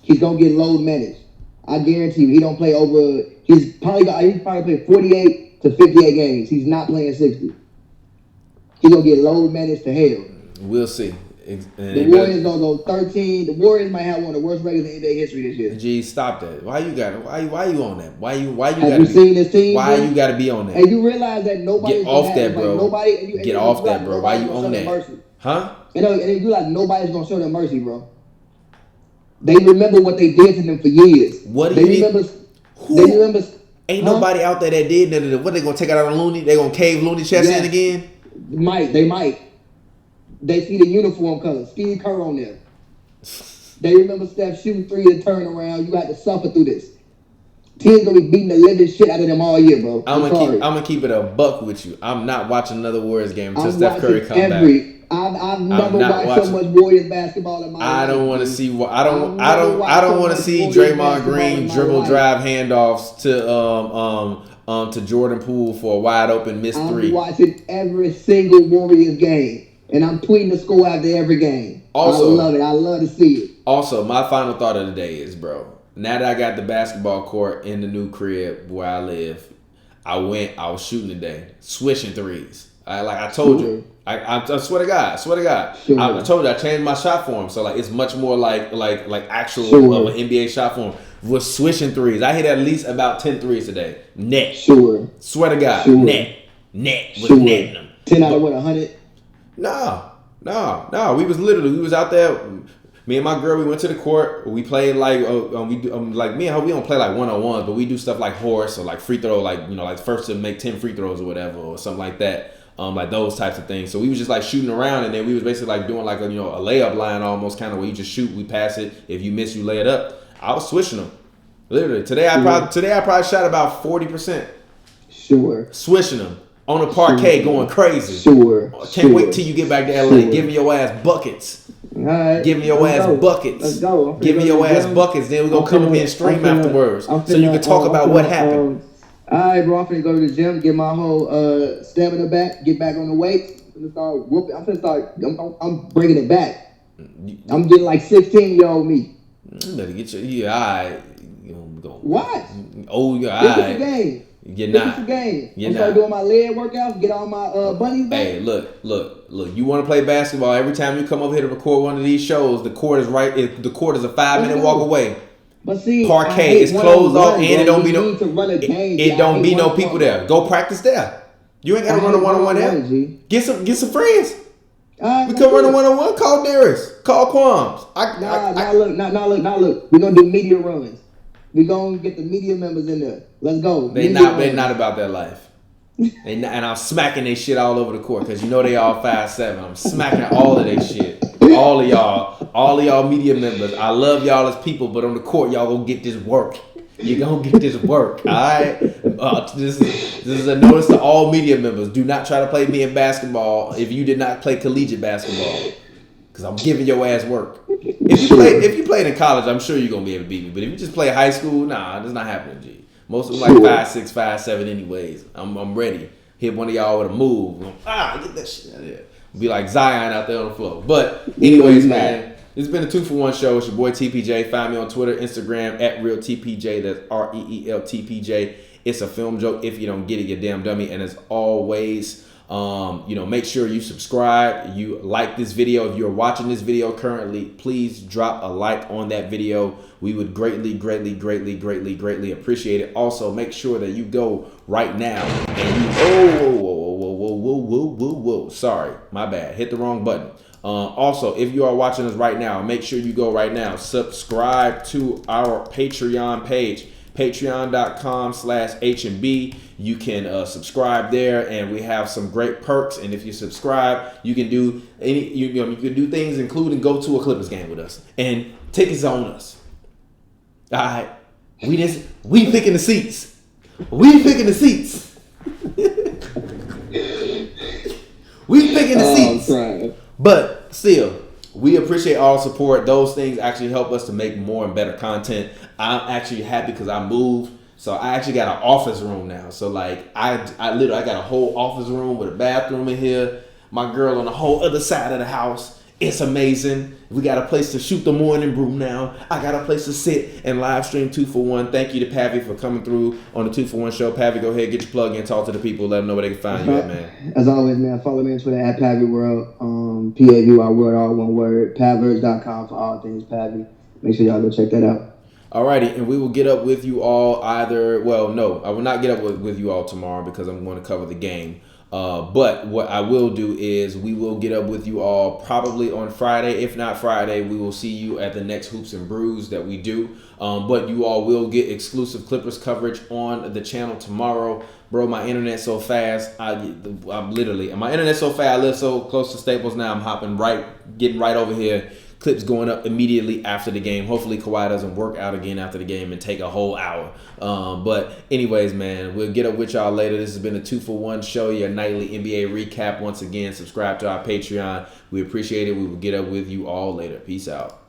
He's gonna get load managed. I guarantee you, he don't play over. He's probably played 48 to 58 games. He's not playing 60. He's gonna get load managed to hell. We'll see. The Warriors gonna go 13. The Warriors might have one of the worst records in NBA history this year. Gee, stop that. Why you on that? Why you have you seen this team? Why you gotta be on that? And you realize that nobody's get off that, bro. Get off that, bro. Why you on that? Mercy. Huh? And you like nobody's gonna show them mercy, bro. They remember what they did to them for years. What do you mean? They remember. Ain't nobody out there that did none of that. What they gonna take out on Looney? They gonna cave Looney chest in again? They might. They see the uniform color, Steve Kerr on there. They remember Steph shooting three to turn around. You got to suffer through this. Teams gonna be beating the living shit out of them all year, bro. I'm gonna keep it a buck with you. I'm not watching another Warriors game until Steph Curry comes back. I've never watched so much Warriors basketball in my life. I don't want to see. I don't want to see Draymond Green dribble drive handoffs to Jordan Poole for a wide open missed three. I'm watching every single Warriors game. And I'm tweeting the score after every game. Also, I love it. I love to see it. Also, my final thought of the day is, bro, now that I got the basketball court in the new crib where I live, I was shooting today, swishing threes. I told you. I swear to God. Sure. I told you I changed my shot form. So it's much more like actual of an NBA shot form. Was swishing threes. I hit at least about 10 threes today. Net. Sure. Swear to God. Sure. Net. Was netting them. 10 out of 100? No. We was out there. Me and my girl, we went to the court. We played like me and her. We don't play like 1-on-1s, but we do stuff like horse or like free throw, like first to make 10 free throws or whatever or something like that. Like those types of things. So we was just like shooting around, and then we was basically like doing like a layup line almost, kind of where you just shoot, we pass it. If you miss, you lay it up. I was swishing them. Literally today, I probably shot about 40%. Sure. Swishing them. On a parquet going crazy. Sure. Can't wait till you get back to LA. Sure. Give me your ass buckets. All right. Give me your ass buckets. Let's go. Give me your ass buckets. Then we're going to come up here and stream afterwards. So you can talk about what happened. All right, bro. I'm finna go to the gym, get my whole stamina back, get back on the weights. I'm finna start. I'm bringing it back. I'm getting like 16-year-old me. You better get your. Yeah, all right. What? Oh, yeah, all right. This is the game. You're Give me not. some game. You're I'm start not. doing my leg workouts, get all my bunnies back. Hey, look. You want to play basketball? Every time you come over here to record one of these shows, the court is right. The court is a 5-minute walk away. But see, Parquet is closed off, and it don't be no. To run a game, it don't be no people there. Go practice there. You ain't gotta run a 1-on-1 there. Get some friends. We can run a 1-on-1. Call Darius. Call Quams. Look. We're gonna do media runs. We're gonna get the media members in there. Let's go. They not about that life. And I'm smacking they shit all over the court because you know they all 5'7". I'm smacking all of they shit. All of y'all media members. I love y'all as people, but on the court y'all gonna get this work. You gonna get this work, all right? This is a notice to all media members. Do not try to play me in basketball if you did not play collegiate basketball, because I'm giving your ass work. If you played in college, I'm sure you're gonna be able to beat me. But if you just play high school, nah, that's not happening, G. Most of them like 5'6", 5'7", anyways. I'm ready. Hit one of y'all with a move. Get that shit out of there. Be like Zion out there on the floor. But anyways, man, this has been a 2-for-1 show. It's your boy TPJ. Find me on Twitter, Instagram @RealTPJ. That's REELTPJ. It's a film joke. If you don't get it, you damn dummy. And as always, make sure you subscribe. You like this video. If you're watching this video currently, please drop a like on that video. We would greatly appreciate it. Also, make sure that you go right now and whoa. Sorry, my bad. Hit the wrong button. Also, if you are watching us right now, make sure you go right now. Subscribe to our Patreon page, patreon.com/HNB. You can subscribe there, and we have some great perks. And if you subscribe, you can do you can do things, including go to a Clippers game with us, and tickets on us. All right, we picking the seats. We picking the seats. But still, we appreciate all support. Those things actually help us to make more and better content. I'm actually happy because I moved. So I actually got an office room now. So like I got a whole office room with a bathroom in here. My girl on the whole other side of the house. It's amazing. We got a place to shoot the morning brew now. I got a place to sit and live stream 2-for-1. Thank you to Pavy for coming through on the 2-for-1 show. Pavy, go ahead, get your plug in, talk to the people, let them know where they can find you at, man. As always, man, follow me on Twitter @PavyWorld. PAVY World, all one word. Pavers.com for all things Pavy. Make sure y'all go check that out. Alrighty, and we will get up with you all I will not get up with you all tomorrow because I'm going to cover the game. But what I will do is we will get up with you all probably on Friday. If not Friday, we will see you at the next Hoops and Brews that we do. But you all will get exclusive Clippers coverage on the channel tomorrow. Bro, my internet's so fast. My internet's so fast. I live so close to Staples now. I'm getting right over here. Clips going up immediately after the game. Hopefully Kawhi doesn't work out again after the game and take a whole hour. But anyways, man, we'll get up with y'all later. This has been a 2-for-1 show, your nightly NBA recap. Once again, subscribe to our Patreon. We appreciate it. We will get up with you all later. Peace out.